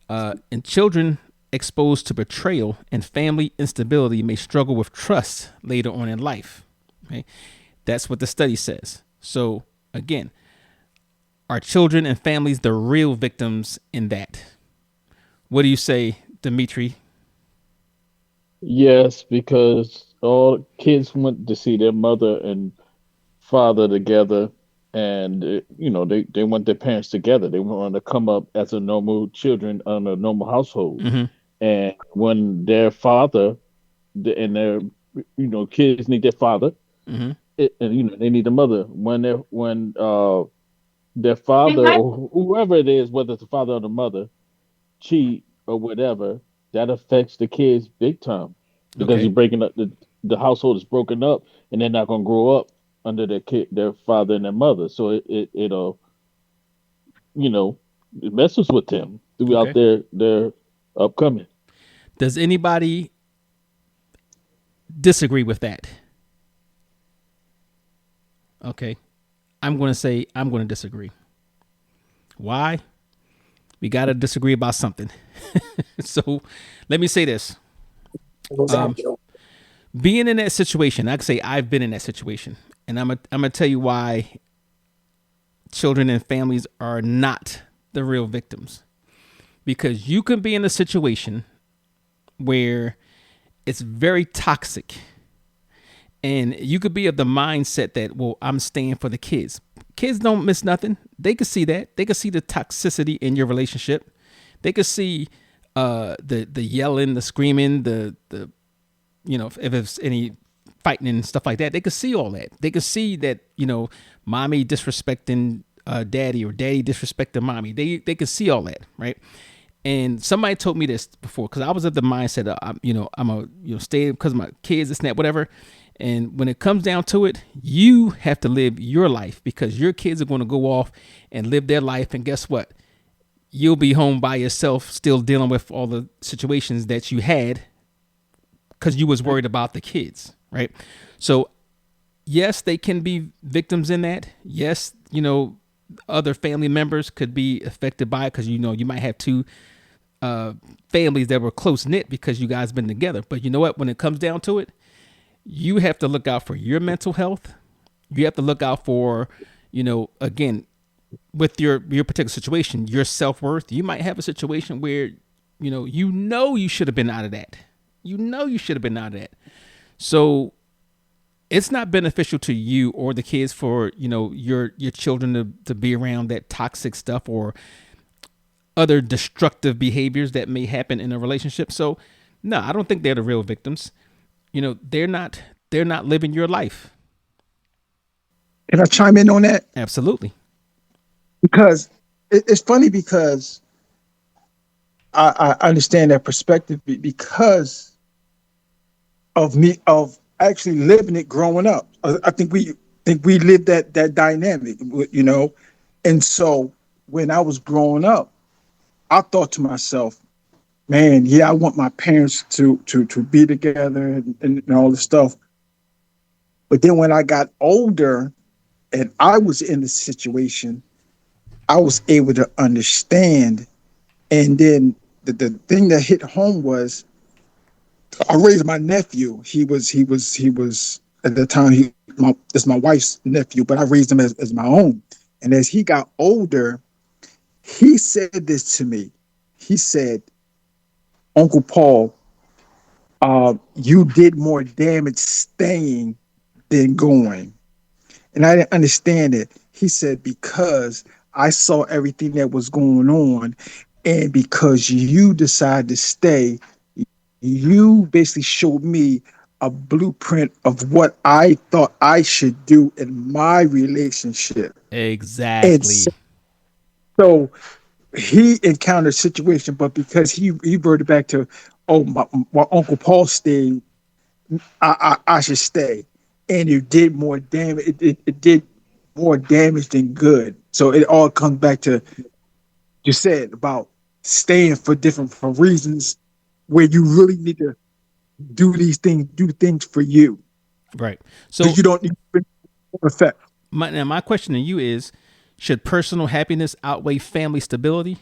And children exposed to betrayal and family instability may struggle with trust later on in life. Okay? That's what the study says. So again, are children and families the real victims in that? What do you say, Dimitri? Yes, because all kids want to see their mother and father together, and they want their parents together. They want to come up as a normal children on a normal household. Mm-hmm. And when their father and their kids need their father, Mm-hmm. and they need the mother. When their father or whoever it is, whether it's the father or the mother, cheat or whatever, that affects the kids big time because Okay. you're breaking up the household is broken up, and they're not gonna grow up under their father and their mother. So it'll it messes with them throughout Okay. their upcoming. Does anybody disagree with that? Okay. I'm going to disagree. Why? We got to disagree about something. So let me say this. Being in that situation, I can say I've been in that situation, and I'm going to tell you why children and families are not the real victims. Because you can be in a situation where it's very toxic, and you could be of the mindset that, well, I'm staying for the kids. Kids don't miss nothing. They could see that. They could see the toxicity in your relationship. They could see the yelling, the screaming, the if it's any fighting and stuff like that. They could see all that. They could see that mommy disrespecting daddy, or daddy disrespecting mommy. They could see all that, right? And somebody told me this before, because I was of the mindset of I'm a stay because of my kids, this and that, whatever. And when it comes down to it, you have to live your life, because your kids are going to go off and live their life. And guess what? You'll be home by yourself, still dealing with all the situations that you had because you was worried about the kids, right? So yes, they can be victims in that. Yes, other family members could be affected by it because you might have two families that were close knit because you guys been together. But you know what? When it comes down to it, you have to look out for your mental health. You have to look out for, again, with your particular situation, your self-worth. You might have a situation where, you should have been out of that. You should have been out of that. So it's not beneficial to you or the kids for, your children to be around that toxic stuff or other destructive behaviors that may happen in a relationship. So no, I don't think they're the real victims. They're not living your life. Can I chime in on that? Absolutely. Because it's funny because I understand that perspective because of actually living it growing up. I think we lived that dynamic, and so when I was growing up, I thought to myself, man, yeah, I want my parents to be together and all this stuff. But then when I got older and I was in the situation, I was able to understand. And then the thing that hit home was I raised my nephew. He was at the time it's my wife's nephew, but I raised him as my own. And as he got older, he said this to me. He said, Uncle Paul, you did more damage staying than going. And I didn't understand it. He said, because I saw everything that was going on, and because you decided to stay, you basically showed me a blueprint of what I thought I should do in my relationship. Exactly. And so he encountered a situation, but because he reverted back to, my Uncle Paul stayed, I should stay. And it did more damage. It did more damage than good. So it all comes back to you said about staying for reasons where you really need to do things for you. Right. So you don't need effect. My question to you is, should personal happiness outweigh family stability?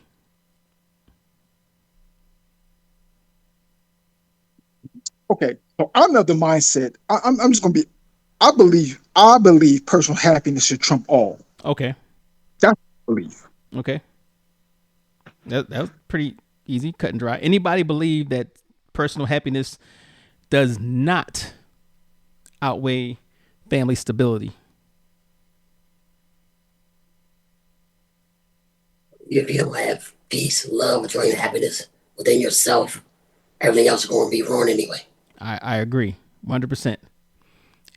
Okay. So I'm of the mindset. I'm just going to be. I believe personal happiness should trump all. Okay. That's what I believe. Okay. That was pretty easy, cut and dry. Anybody believe that personal happiness does not outweigh family stability? If you don't have peace, love, joy, and happiness within yourself, everything else is going to be ruined anyway. I agree 100%.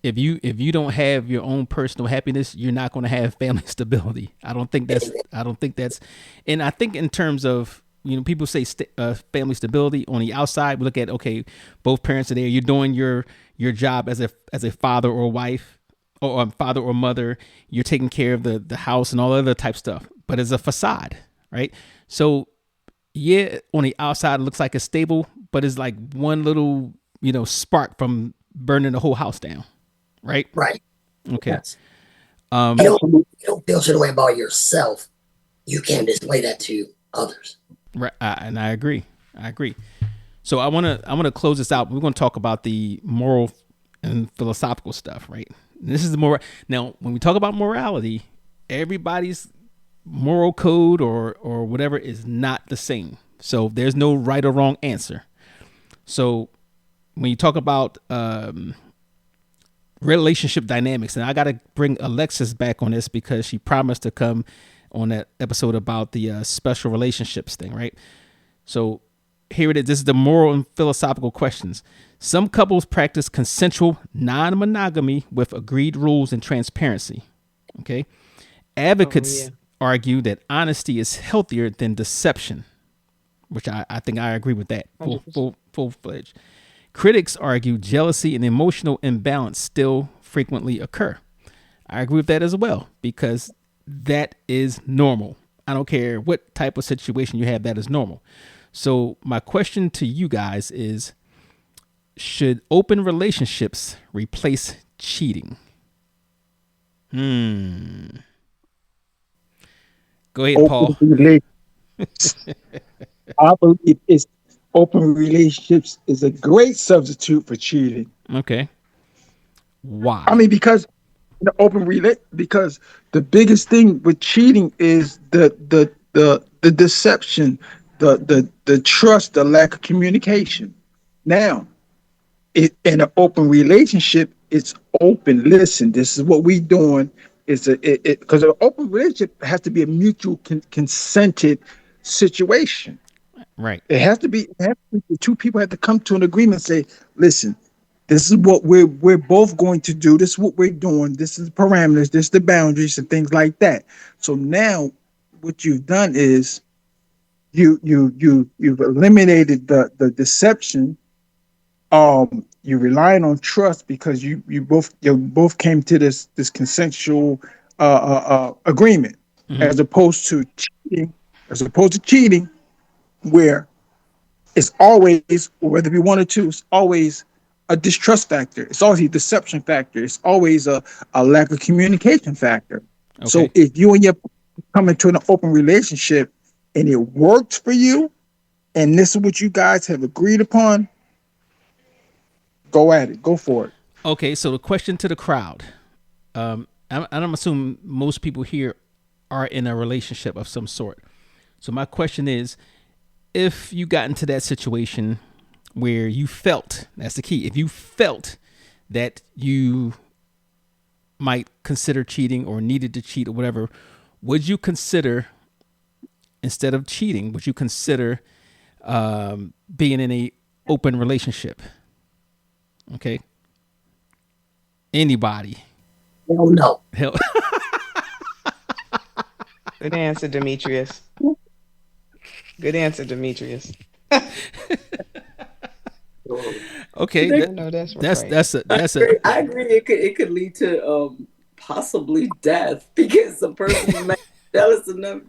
If you don't have your own personal happiness, you're not going to have family stability. I don't think that's, and I think in terms of, people say family stability on the outside, we look at, okay, both parents are there. You're doing your job as a father or wife or father or mother. You're taking care of the house and all other type stuff, but it's a facade, right? So yeah, on the outside, it looks like it's stable, but it's like one little, spark from burning the whole house down. Right. Okay. Yes. You don't feel certain way about yourself. You can't display that to others. Right. And I agree. So I want to close this out. We're going to talk about the moral and philosophical stuff. Right. This is the moral. Now, when we talk about morality, everybody's moral code or whatever is not the same. So there's no right or wrong answer. So when you talk about relationship dynamics, and I got to bring Alexis back on this because she promised to come on that episode about the special relationships thing, right? So here it is. This is the moral and philosophical questions. Some couples practice consensual non-monogamy with agreed rules and transparency. Okay. Advocates argue that honesty is healthier than deception, which I think I agree with that full-fledged. Critics argue jealousy and emotional imbalance still frequently occur. I agree with that as well, because that is normal. I don't care what type of situation you have, that is normal. So my question to you guys is, Should open relationships replace cheating? Go ahead, Open Paul. relationships. I believe it's open relationships is a great substitute for cheating. Okay. I Why? mean, because the because the biggest thing with cheating is the deception, the trust, the lack of communication. Now, in an open relationship, it's open. Listen, this is what we doing. It's a because an open relationship has to be a mutual consented situation. Right. The two people have to come to an agreement and say, listen, this is what we're both going to do. This is what we're doing. This is the parameters, this is the boundaries and things like that. So now what you've done is you've eliminated the deception. You're relying on trust because you both came to this consensual agreement, Hmm. as opposed to cheating, where it's always, whether we wanted to, it's always a distrust factor. It's always a deception factor. It's always a lack of communication factor. So Okay. if you and your come into an open relationship and it works for you, and this is what you guys have agreed upon, go at it. Go for it. Okay. So the question to the crowd. I'm assuming most people here are in a relationship of some sort. So my question is, if you got into that situation where you felt, that's the key, if you felt that you might consider cheating or needed to cheat or whatever, would you consider, instead of cheating, would you consider being in a open relationship? Okay. Anybody? Hell no. Hell. Good answer, Demetrius. Good answer, Demetrius. Okay. I know that's right. That's a I agree. It could lead to possibly death because the person might be jealous enough,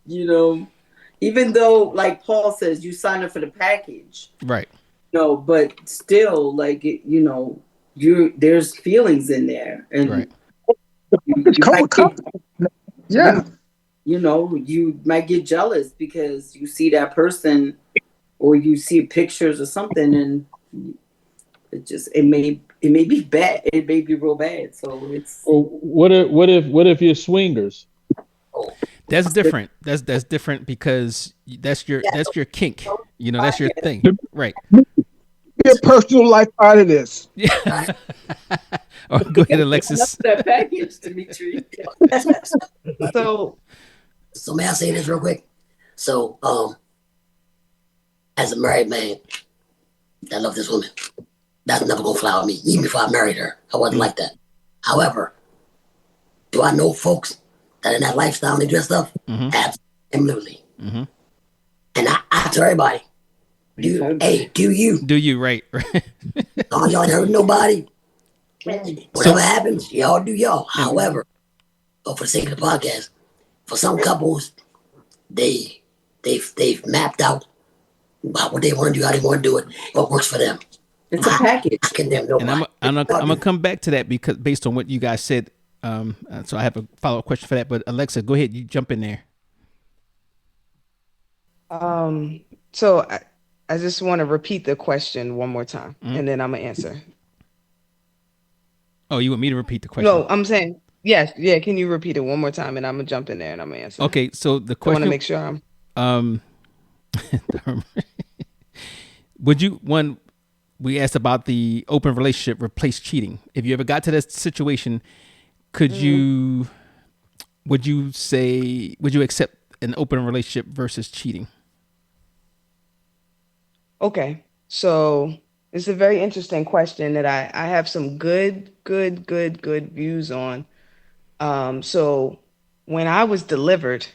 you know. Even though, like Paul says, you sign up for the package, right. no, but still, like there's feelings in there, and Right. Just you come might with get, confidence. Yeah. you might get jealous because you see that person or you see pictures or something, and it may be bad. It may be real bad. So it's Well, what if you're swingers? That's different. That's different because that's your kink. You know, I that's your get thing. Right. Your personal life out of this. Yeah. Or go ahead, Alexis. that package, Dimitri. So, So may I say this real quick? So, as a married man, I love this woman. That's never gonna fly with me. Even before I married her, I wasn't like that. However, do I know folks that in that lifestyle they dressed up? Absolutely. Mm-hmm. And I tell everybody, do you? Do you right? Y'all ain't hurt nobody. So Whatever happens, y'all do y'all. However, for the sake of the podcast, for some couples, they've mapped out about what they want to do, how they want to do it, what works for them. It's a package. I condemn and nobody. I'm gonna come back to that because based on what you guys said, so I have a follow up question for that. But Alexa, go ahead, you jump in there. so I just want to repeat the question one more time, and then I'm gonna answer. Oh, you want me to repeat the question? No, I'm saying yes. Yeah, can you repeat it one more time, and I'm gonna jump in there and I'm gonna answer. Okay, so the I want question. to make sure I'm. Um, would you one? We asked about the open relationship replace cheating. If you ever got to that situation, could you? Would you say? Would you accept an open relationship versus cheating? Okay, so it's a very interesting question that I have some good views on. So when I was delivered,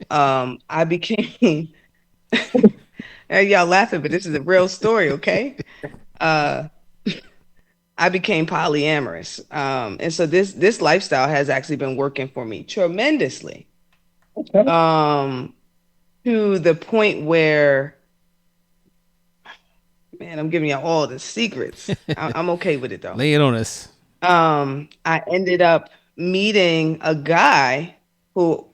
I became. Y'all laughing, but this is a real story, okay? I became polyamorous, and so this lifestyle has actually been working for me tremendously. To the point where, Man, I'm giving you all the secrets. I'm okay with it though. Lay it on us. I ended up meeting a guy who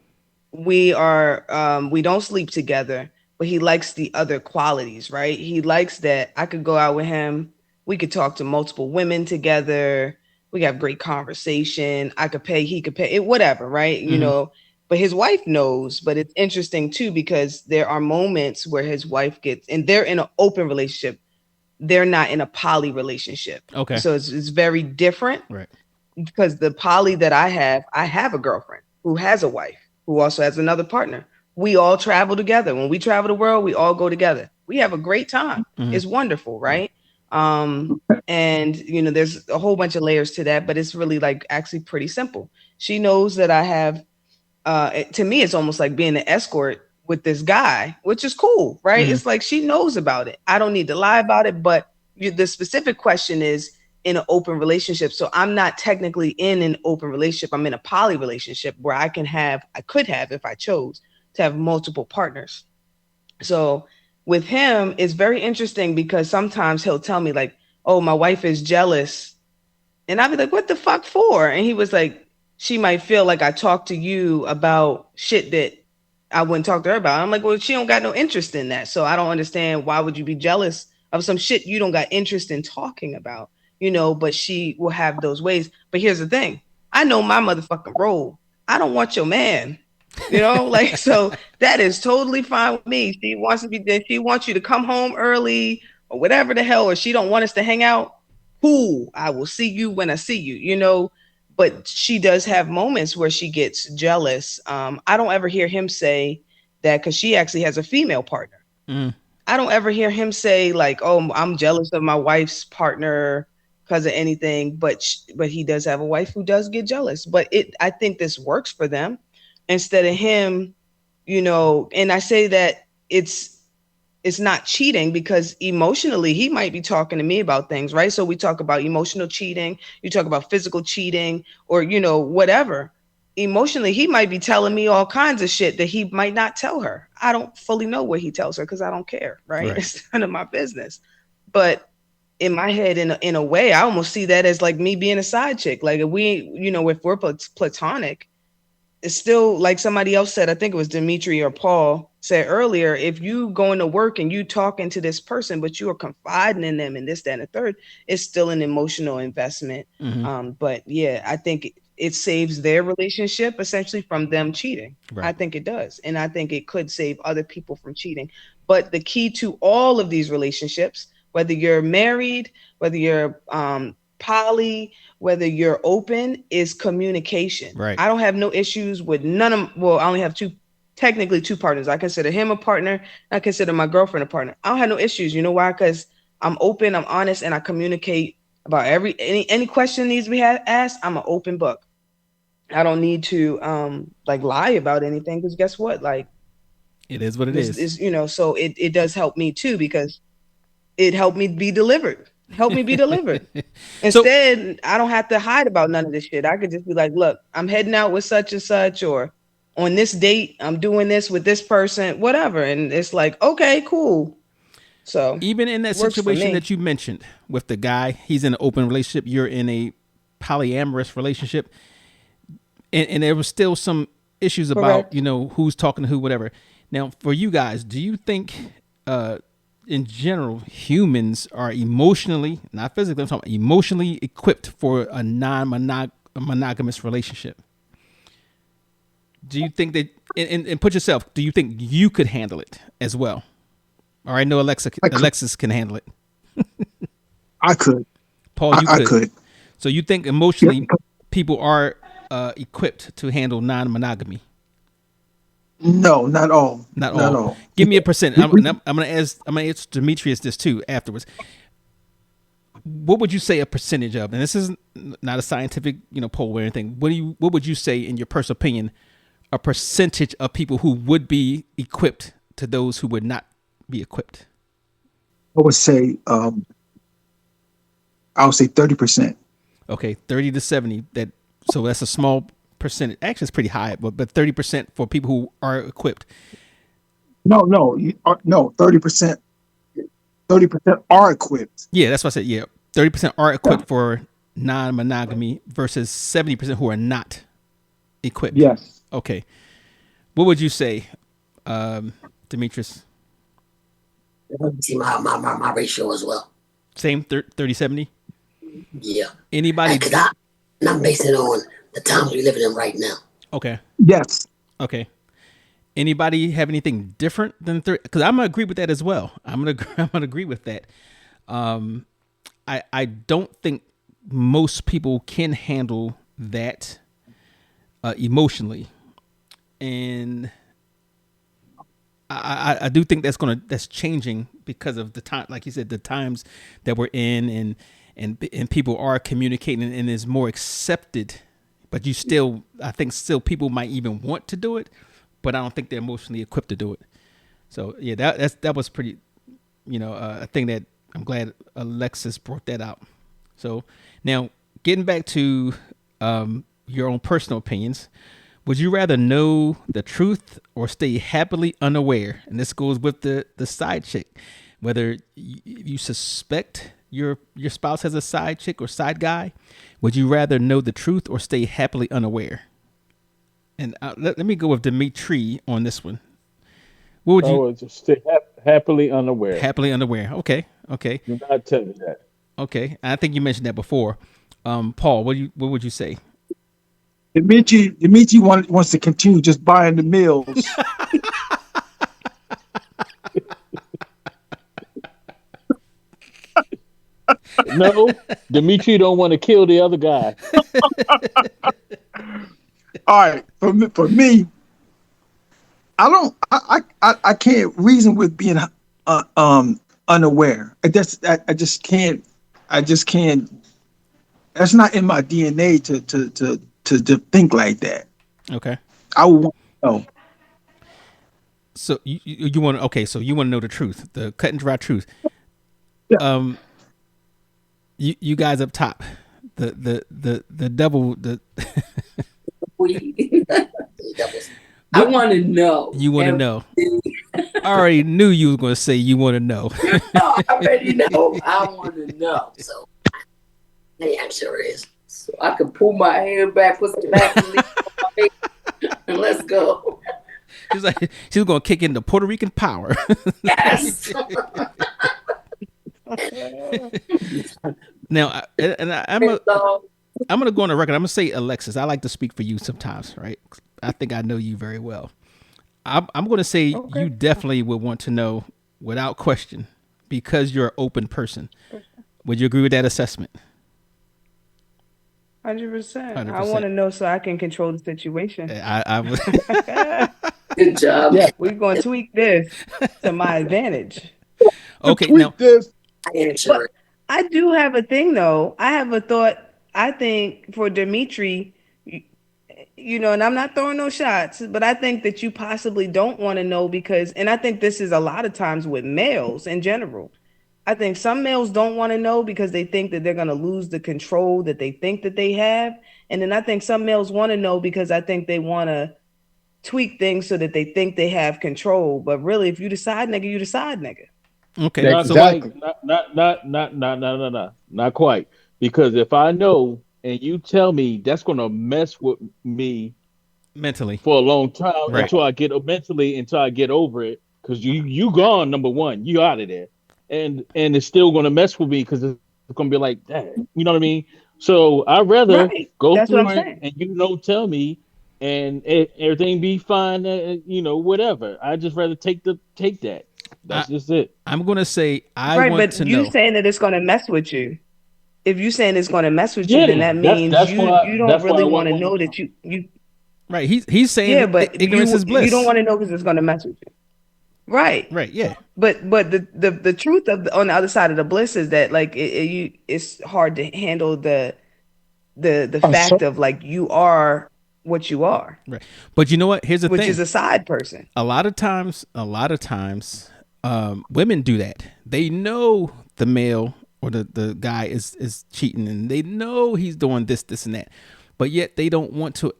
we don't sleep together, but he likes the other qualities, right? He likes that I could go out with him, we could talk to multiple women together, we have great conversation, I could pay, he could pay, it, whatever, right? You know, but his wife knows. But it's interesting too, because there are moments where his wife gets, and they're in an open relationship, they're not in a poly relationship. Okay. So it's very different. Right. Because the poly that I have a girlfriend who has a wife who also has another partner. We all travel together. When we travel the world, we all go together. We have a great time. It's wonderful, right? And you know, there's a whole bunch of layers to that, but it's really like actually pretty simple. She knows that I have to me it's almost like being an escort with this guy, which is cool, right? It's like she knows about it. I don't need to lie about it, but the specific question is in an open relationship. So I'm not technically in an open relationship. I'm in a poly relationship where I could have, if I chose, to have multiple partners. So with him, it's very interesting because sometimes he'll tell me like, "Oh, my wife is jealous." And I'd be like, "What the fuck for?" And he was like, "She might feel like I talked to you about shit that I wouldn't talk to her about." I'm like, "Well, she don't got no interest in that. So I don't understand, why would you be jealous of some shit you don't got interest in talking about?" You know, but she will have those ways. But here's the thing. I know my motherfucking role. I don't want your man. You know, like, so that is totally fine with me. She wants to be there. She wants you to come home early or whatever the hell, or she don't want us to hang out. Cool. I will see you when I see you, you know. But she does have moments where she gets jealous. I don't ever hear him say that, because she actually has a female partner. I don't ever hear him say like, "Oh, I'm jealous of my wife's partner because of anything." But he does have a wife who does get jealous. But I think this works for them, instead of him, you know. And I say that it's not cheating, because emotionally he might be talking to me about things, right? So we talk about emotional cheating, you talk about physical cheating, or you know, whatever. Emotionally he might be telling me all kinds of shit that he might not tell her. I don't fully know what he tells her because I don't care, right? It's none of my business. But in my head, in a way, I almost see that as like me being a side chick. Like, if if we're platonic, it's still like somebody else said, I think it was Dimitri or Paul said earlier, if you going to work and you talking to this person, but you are confiding in them and this, that, and the third, it's still an emotional investment. But yeah, I think it saves their relationship essentially from them cheating. Right. I think it does. And I think it could save other people from cheating. But the key to all of these relationships, whether you're married, whether you're poly, whether you're open, is communication. Right. I don't have no issues with none of, well, I only have technically two partners. I consider him a partner. I consider my girlfriend a partner. I don't have no issues. You know why? Because I'm open, I'm honest, and I communicate about any question needs to be asked. I'm an open book. I don't need to like lie about anything, because guess what? Like, it is what it is. You know, so it does help me too, because it helped me be delivered. Help me be delivered. Instead, I don't have to hide about none of this shit. I could just be like, "Look, I'm heading out with such and such, or on this date, I'm doing this with this person," whatever. And it's like, okay, cool. So even in that situation that you mentioned with the guy, he's in an open relationship, you're in a polyamorous relationship, and there was still some issues about, you know, who's talking to who, whatever. Now, for you guys, do you think in general, humans are emotionally, not physically, I'm talking emotionally equipped for a non-monogamous relationship? Do you think that, and put yourself, do you think you could handle it as well? All right, no, Alexis can handle it. I could. Paul, you could. So you think emotionally people are equipped to handle non-monogamy? No, not all. Not all. Give me a percent. I'm gonna ask Demetrius this too afterwards. What would you say a percentage of? And this is not a scientific, you know, poll or anything. What would you say, in your personal opinion, a percentage of people who would be equipped to those who would not be equipped? I would say 30%. Okay, 30 to 70. So that's a small percentage. Actually, it's pretty high, but 30% for people who are equipped. No, 30%. 30% are equipped. Yeah, that's what I said. Yeah, 30% are equipped for non-monogamy versus 70% who are not equipped. Yes. Okay. What would you say, Demetrius? See my ratio as well. Same 30-70? Yeah. Anybody? And I'm basing it on the times we're living in right now. Okay. Yes. Okay. Anybody have anything different than 30? Because I'm gonna agree with that as well. I'm gonna agree with that. I don't think most people can handle that emotionally, and I do think that's changing because of the time, like you said, the times that we're in, and people are communicating and is more accepted. But I think still people might even want to do it, but I don't think they're emotionally equipped to do it. So yeah, that was pretty, a thing that I'm glad Alexis brought that out. So now getting back to your own personal opinions, would you rather know the truth or stay happily unaware? And this goes with the side chick, whether you suspect your spouse has a side chick or side guy. Would you rather know the truth or stay happily unaware? And let me go with Dimitri on this one. What would you? I would just stay happily unaware. Happily unaware. Okay. Do not tell me that. Okay. I think you mentioned that before. Paul, what would you say? Dimitri wants to continue just buying the meals. No, Dimitri don't want to kill the other guy. All right, for me, I can't reason with being unaware. I just can't. That's not in my DNA to think like that. Okay. I would want to know. So you want to, okay? So you want to know the truth, the cut and dry truth. Yeah. You guys up top, the double the. I want to know. You want to know. I already knew you were going to say you want to know. No, I already know. I want to know. So, yeah, I'm sure it is. So I can pull my hair back, put some back, and let's go. She's going to kick in the Puerto Rican power. Yes. Now, I'm going to go on the record. I'm going to say, Alexis, I like to speak for you sometimes, right? I think I know you very well. I'm going to say you definitely would want to know without question because you're an open person. Would you agree with that assessment? 100%. I want to know so I can control the situation. I would. Good job. Yeah. We're going to tweak this to my advantage. Okay, now But I do have a thing, though. I have a thought. I think for Dimitri, and I'm not throwing no shots, but I think that you possibly don't want to know because, and I think this is a lot of times with males in general. I think some males don't want to know because they think that they're going to lose the control that they think that they have. And then I think some males want to know because I think they want to tweak things so that they think they have control. But really, if you decide, nigga, you decide, nigga. Okay. Not Exactly. quite. Not quite. Because if I know and you tell me, that's going to mess with me Mentally for a long time Right. until I get over it. Because you gone, number one, you out of there, and it's still going to mess with me because it's going to be like, dang, you know what I mean? So I'd rather go That's through what I'm it saying. and tell me, and everything be fine, whatever. I just rather take that. That's just it. I'm going to say I want to know. You saying that it's going to mess with you. If you saying it's going to mess with Yeah, you, then that means that's you why- don't that's really why I want to want- know that you Right. He's saying yeah, but ignorance is bliss. you don't want to know because it's going to mess with you. Right. Right. Yeah. But the truth on the other side of the bliss is that like it's hard to handle the fact of like you are what you are. Right. But you know what? Here's the thing. Which is a side person. A lot of times, women do that. They know the male or the guy is cheating, and they know he's doing this, and that, but yet they don't want to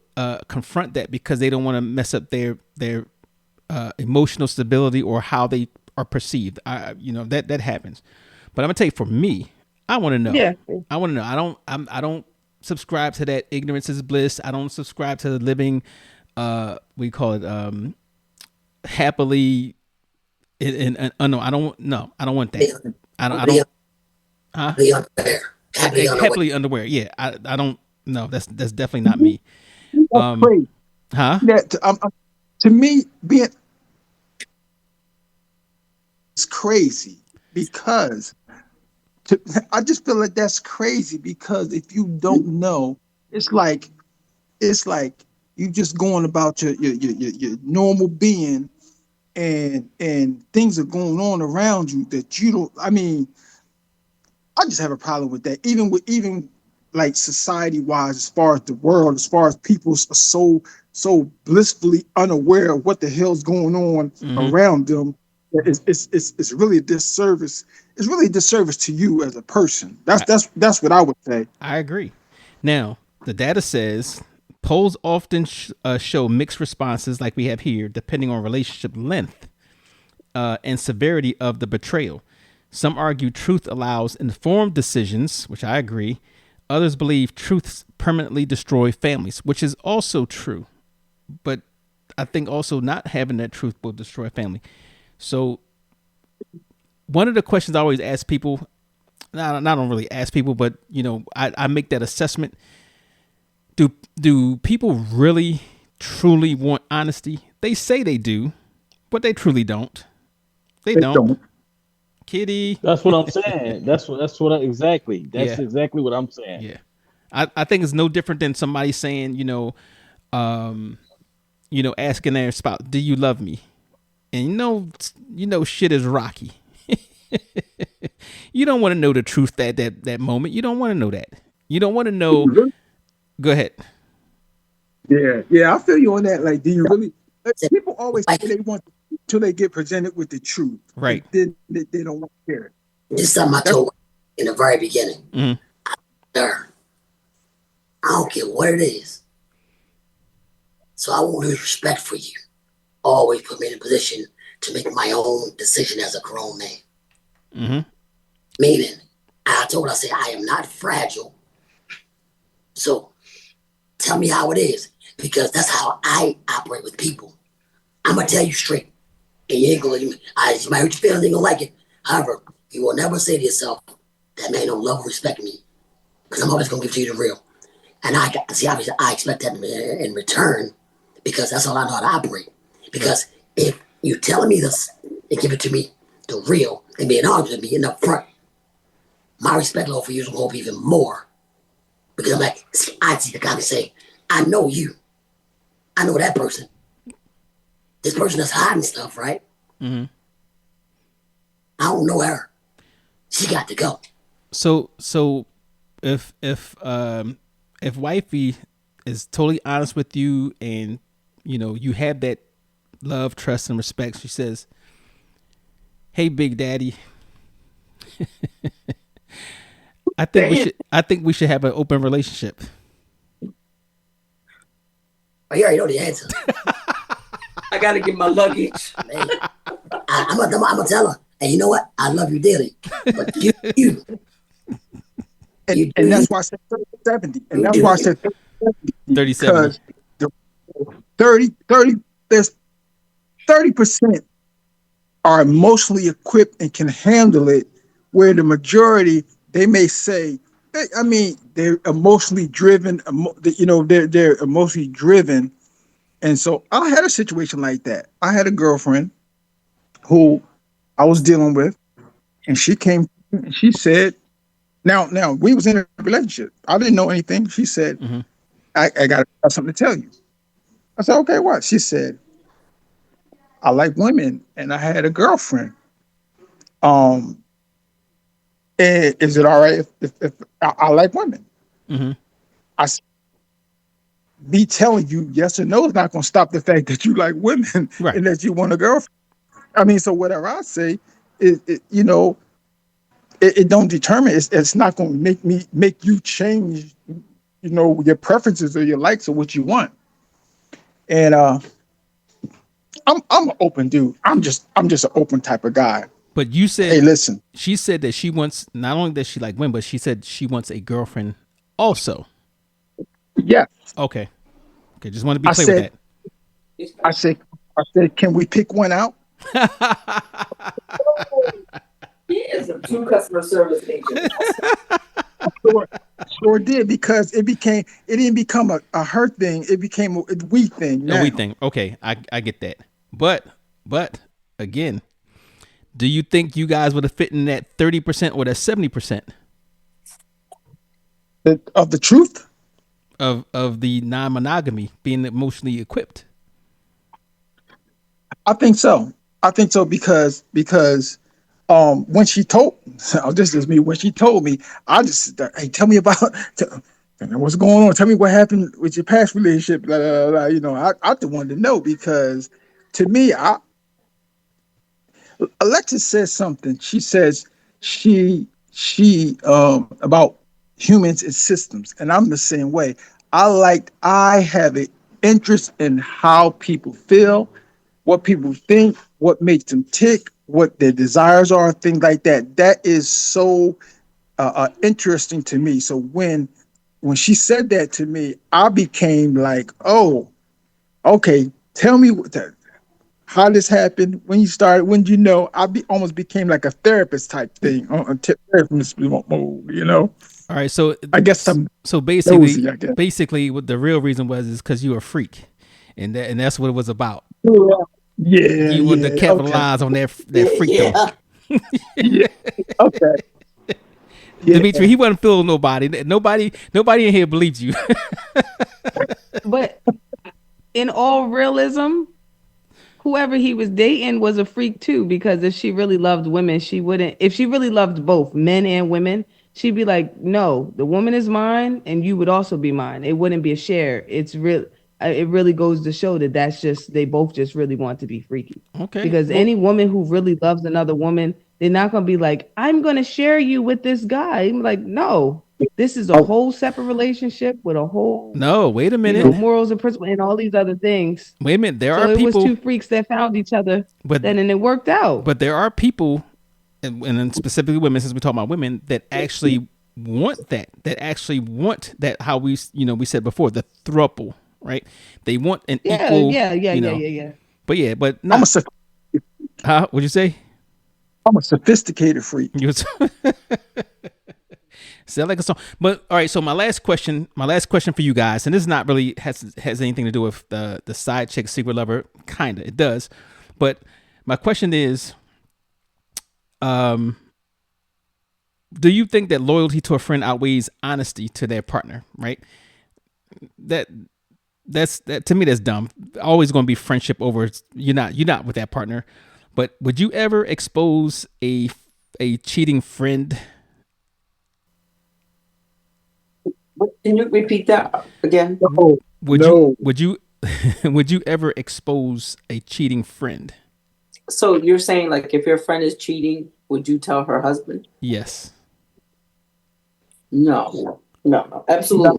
confront that because they don't want to mess up their emotional stability or how they or perceived. That happens. But I'm gonna tell you, for me, I want to know. Yeah. I want to know. I don't subscribe to that ignorance is bliss. I don't subscribe to the living. We call it happily. No, I don't. No, I don't want that. I don't. I The, don't. Huh? the underwear. Happily underwear. Happily underwear. Yeah. I don't. No, that's definitely not me. That's crazy. Huh? To me, being it's crazy because I just feel like that's crazy because if you don't know, it's like you just going about your normal being and things are going on around you that you don't. I mean, I just have a problem with that. Even like society wise, as far as the world, as far as people are so blissfully unaware of what the hell's going on around them. It's really a disservice. It's really a disservice to you as a person. That's what I would say. I agree. Now, the data says polls often show mixed responses, like we have here, depending on relationship length and severity of the betrayal. Some argue truth allows informed decisions, which I agree. Others believe truths permanently destroy families, which is also true. But I think also not having that truth will destroy a family. So one of the questions I always ask people, I don't really ask people, but I make that assessment. Do people really truly want honesty? They say they do, but they truly don't. They don't. Kitty. That's what I'm saying. Exactly. That's Yeah. exactly what I'm saying. Yeah. I think it's no different than somebody saying, asking their spouse, "Do you love me?" And shit is rocky. You don't want to know the truth that moment. You don't want to know that. You don't want to know. Go ahead. Yeah, I feel you on that. Like, do you really? People always say they want till they get presented with the truth, right? Then they don't want to hear it. This is something I told in the very beginning. Mm-hmm. I don't care what it is. So I won't lose respect for you. Always put me in a position to make my own decision as a grown man. Mm-hmm. Meaning, I said, I am not fragile. So tell me how it is, because that's how I operate with people. I'm going to tell you straight. And you ain't going to, you might hurt your feelings, ain't going to like it. However, you will never say to yourself, that man don't love or respect me. Because I'm always going to give you the real. And obviously, I expect that in return, because that's all I know how to operate. Because if you telling me this and give it to me, the real, and being honest with me in the front, my respect level for you is going to go up even more. Because I'm like, I see the guy and say, I know you. I know that person. This person that's hiding stuff, right? Mm-hmm. I don't know her. She got to go. So if wifey is totally honest with you and you have that love, trust, and respect, she says, "Hey, Big Daddy, I think we should have an open relationship." Oh, you already know the answer. I gotta get my luggage. Man, I'm gonna tell her, hey, you know what? I love you dearly, but you. And that's why I said 70. And that's why I said 37. Because the 30, there's 30% are emotionally equipped and can handle it, where the majority, they may say, they're emotionally driven, they're emotionally driven. And so I had a situation like that. I had a girlfriend who I was dealing with, and she came and she said, now we was in a relationship. I didn't know anything. She said, Mm-hmm. I got something to tell you. I said, okay, what? She said, I like women and I had a girlfriend. Is it all right if I like women? Mm-hmm. I said, me telling you yes or no is not going to stop the fact that you like women Right. and that you want a girlfriend. So whatever I say, it don't determine. It's not going to make you change, your preferences or your likes or what you want. And I'm an open dude. I'm just an open type of guy. But you said, Hey, listen. she said that she wants, not only that she like women, but she said she wants a girlfriend also. Yeah, Okay. Okay. Just want to be I clear with said, that. I said, I said, can we pick one out? He is a true customer service agent. Sure, sure did, because it didn't become a her thing. It became a we thing A we now. thing. Okay. I get that. But again, do you think you guys would have fit in that 30% or that 70% Of the truth. of the non-monogamy being emotionally equipped? I think so. I think so because when she told this is me when she told me, I just hey, tell me about what's going on. Tell me what happened with your past relationship. Blah, blah, blah, you know, I just wanted to know, because to me, Alexis says something. She says she about humans and systems, and I'm the same way. I have an interest in how people feel, what people think, what makes them tick, what their desires are, things like that. That is so interesting to me. So when she said that to me, I became like, oh, okay. Tell me how this happened, when you started, when you know. Almost became like a therapist type thing, on therapist mode. You know, All right. So I guess I'm so nosy. I guess. basically what the real reason was is because you were a freak, and that's what it was about. Yeah, You wanted to yeah. Okay. capitalize on that freakdom. Yeah. Yeah. Okay. Yeah. Dimitri, he wasn't feeling nobody. Nobody in here believes you. But in all realism, whoever he was dating was a freak too, because if she really loved women, she wouldn't. If she really loved both men and women, she'd be like, no, the woman is mine and you would also be mine. It wouldn't be a share. It's real. It really goes to show that that's just, they both just really want to be freaky. Okay. Because Well, any woman who really loves another woman, they're not going to be like, I'm going to share you with this guy. I'm like, no, this is a Oh, whole separate relationship with a whole, no, wait a minute. morals and principles and all these other things. Wait a minute. There So are it was people, two freaks that found each other, but then and it worked out. there are people, and then specifically women, since we talk about women, that actually want that. That actually want that. How we we said before, the throuple, right? They want an Yeah, equal. yeah, yeah, You yeah, know. yeah, yeah. But yeah, but I'm a not. Huh? What'd you say? I'm a sophisticated freak. You was sound like a song. But all right, so my last question for you guys, and this is not really has anything to do with the side chick secret lover. Kinda, it does. But my question is, do you think that loyalty to a friend outweighs honesty to their partner? Right. That to me, that's dumb. Always going to be friendship over. You're not with that partner. But would you ever expose a cheating friend? Can you repeat that again? No, Would no. you would you ever expose a cheating friend? So you're saying, like, if your friend is cheating, would you tell her husband? Yes. No, absolutely.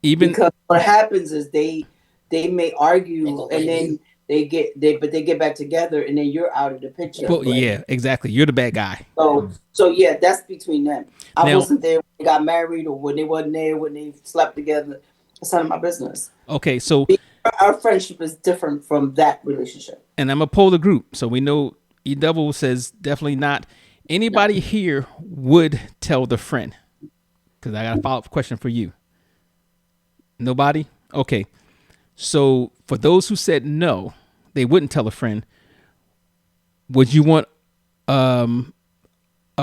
Even Because what happens is they may argue and then they get back together and then you're out of the picture. well, yeah, exactly. You're the bad guy. So yeah, that's between them. I Now- wasn't there when they got married or when they wasn't there when they slept together. It's none of my business. Okay, so Our friendship is different from that relationship. and I'm gonna poll the group, so we know E Double says definitely not. Anybody here would tell the friend? Because I got a follow-up question for you. Nobody? Okay. So for those who said no, they wouldn't tell a friend. Would you want a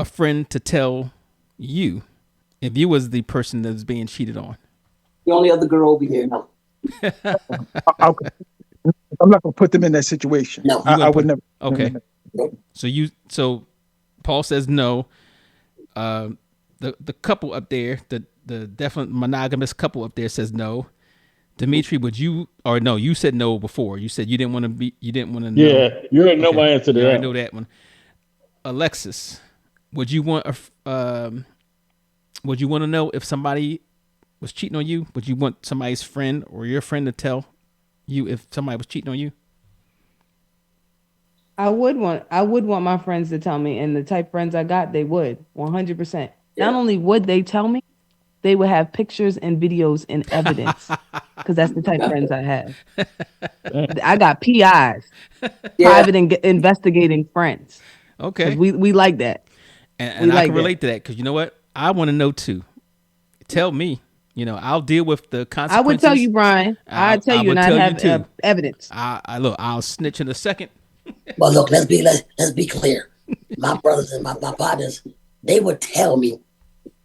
friend to tell you if you was the person that's being cheated on? The only other girl over here, no. I'm not gonna put them in that situation. No. I would never. Okay. So Paul says no. The couple up there, the definite monogamous couple up there says no. Dimitri, would you, or no, you said no before. You said you didn't want to know. Yeah, you already know my answer to Yeah, I that. know that one. Alexis, would you want would you want to know if somebody was cheating on you? Would you want somebody's friend or your friend to tell you if somebody was cheating on you? I would want my friends to tell me, and the type friends I got, they would 100%. Yeah. Not only would they tell me, they would have pictures and videos and evidence, because that's the type friends I have. I got PIs, Yeah. private investigating friends, Okay. because we like that. And I like can that. relate to that because you know what? I want to know too. Tell me. You know, I'll deal with the consequences. I would tell you, Brian. I'd tell you, would and I'd tell you have too. evidence. Look. I'll snitch in a second. Well, look, let's be clear. My brothers and my partners, they would tell me,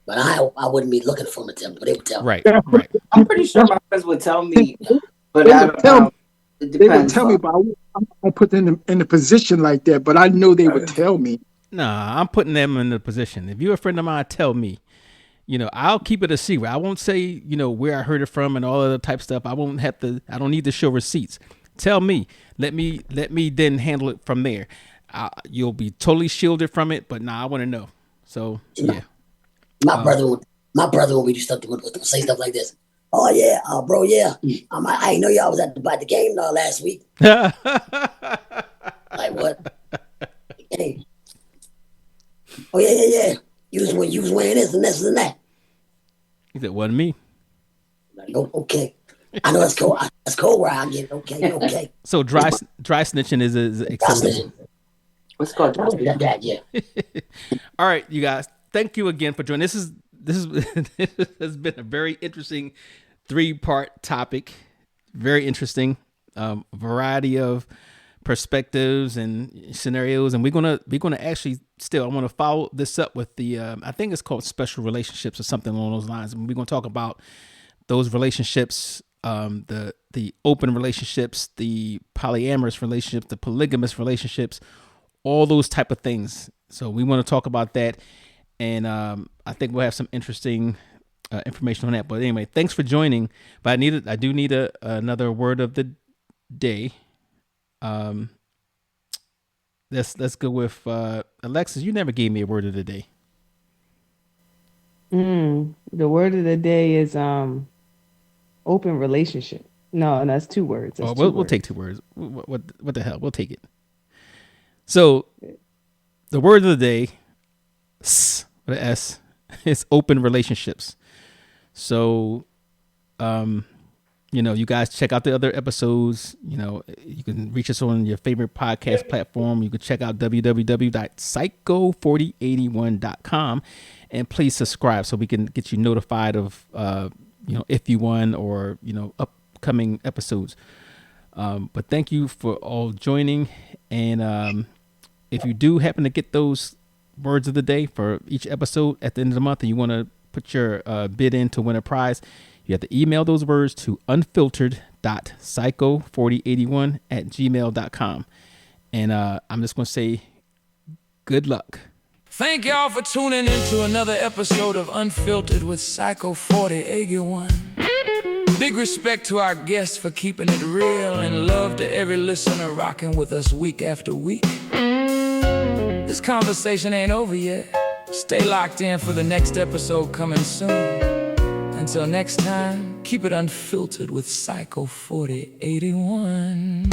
but I wouldn't be looking for them. But they would tell me. Right. Right. I'm pretty sure my friends would tell me, but They I would don't tell know. me. It They would depends. tell me, but I'm not put them in a position like that. But I know they would tell me. Nah, I'm putting them in the position. If you're a friend of mine, tell me. You know, I'll keep it a secret. I won't say, you know, where I heard it from and all other type stuff. I don't need to show receipts. Tell me. Let me then handle it from there. You'll be totally shielded from it, but I want to know. So, yeah. My brother when we do stuff would say stuff like this. Oh yeah, bro, yeah. I didn't know y'all was at the game last week. Like what? Hey. Oh yeah. You was wearing this and this and that. He said, wasn't me. Like, oh, okay. I know it's cold. That's cold where I get. Okay. So dry snitching is acceptable. What's called that? Yeah. All right, you guys. Thank you again for joining. This has been a very interesting 3-part topic. Very interesting. Variety of perspectives and scenarios, and we're gonna actually still. I want to follow this up with the I think it's called special relationships or something along those lines. And we're gonna talk about those relationships, the open relationships, the polyamorous relationships, the polygamous relationships, all those type of things. So we want to talk about that, and I think we'll have some interesting information on that. But anyway, thanks for joining. But I do need another word of the day. Let's go with Alexis. You never gave me a word of the day. The word of the day is open relationship. No, that's 2 words. That's we'll take 2 words. What the hell? We'll take it. So the word of the day, with an S, is open relationships. So you know, you guys check out the other episodes. You know, you can reach us on your favorite podcast platform. You can check out www.psycho4081.com and please subscribe so we can get you notified of, you know, if you won or, you know, upcoming episodes. But thank you for all joining. And if you do happen to get those words of the day for each episode at the end of the month and you want to put your bid in to win a prize, you have to email those words to unfiltered.psycho4081@gmail.com. And I'm just going to say good luck. Thank y'all for tuning in to another episode of Unfiltered with Psycho 4081. Big respect to our guests for keeping it real, and love to every listener rocking with us week after week. This conversation ain't over yet. Stay locked in for the next episode coming soon. Until next time, keep it unfiltered with Psycho 4081.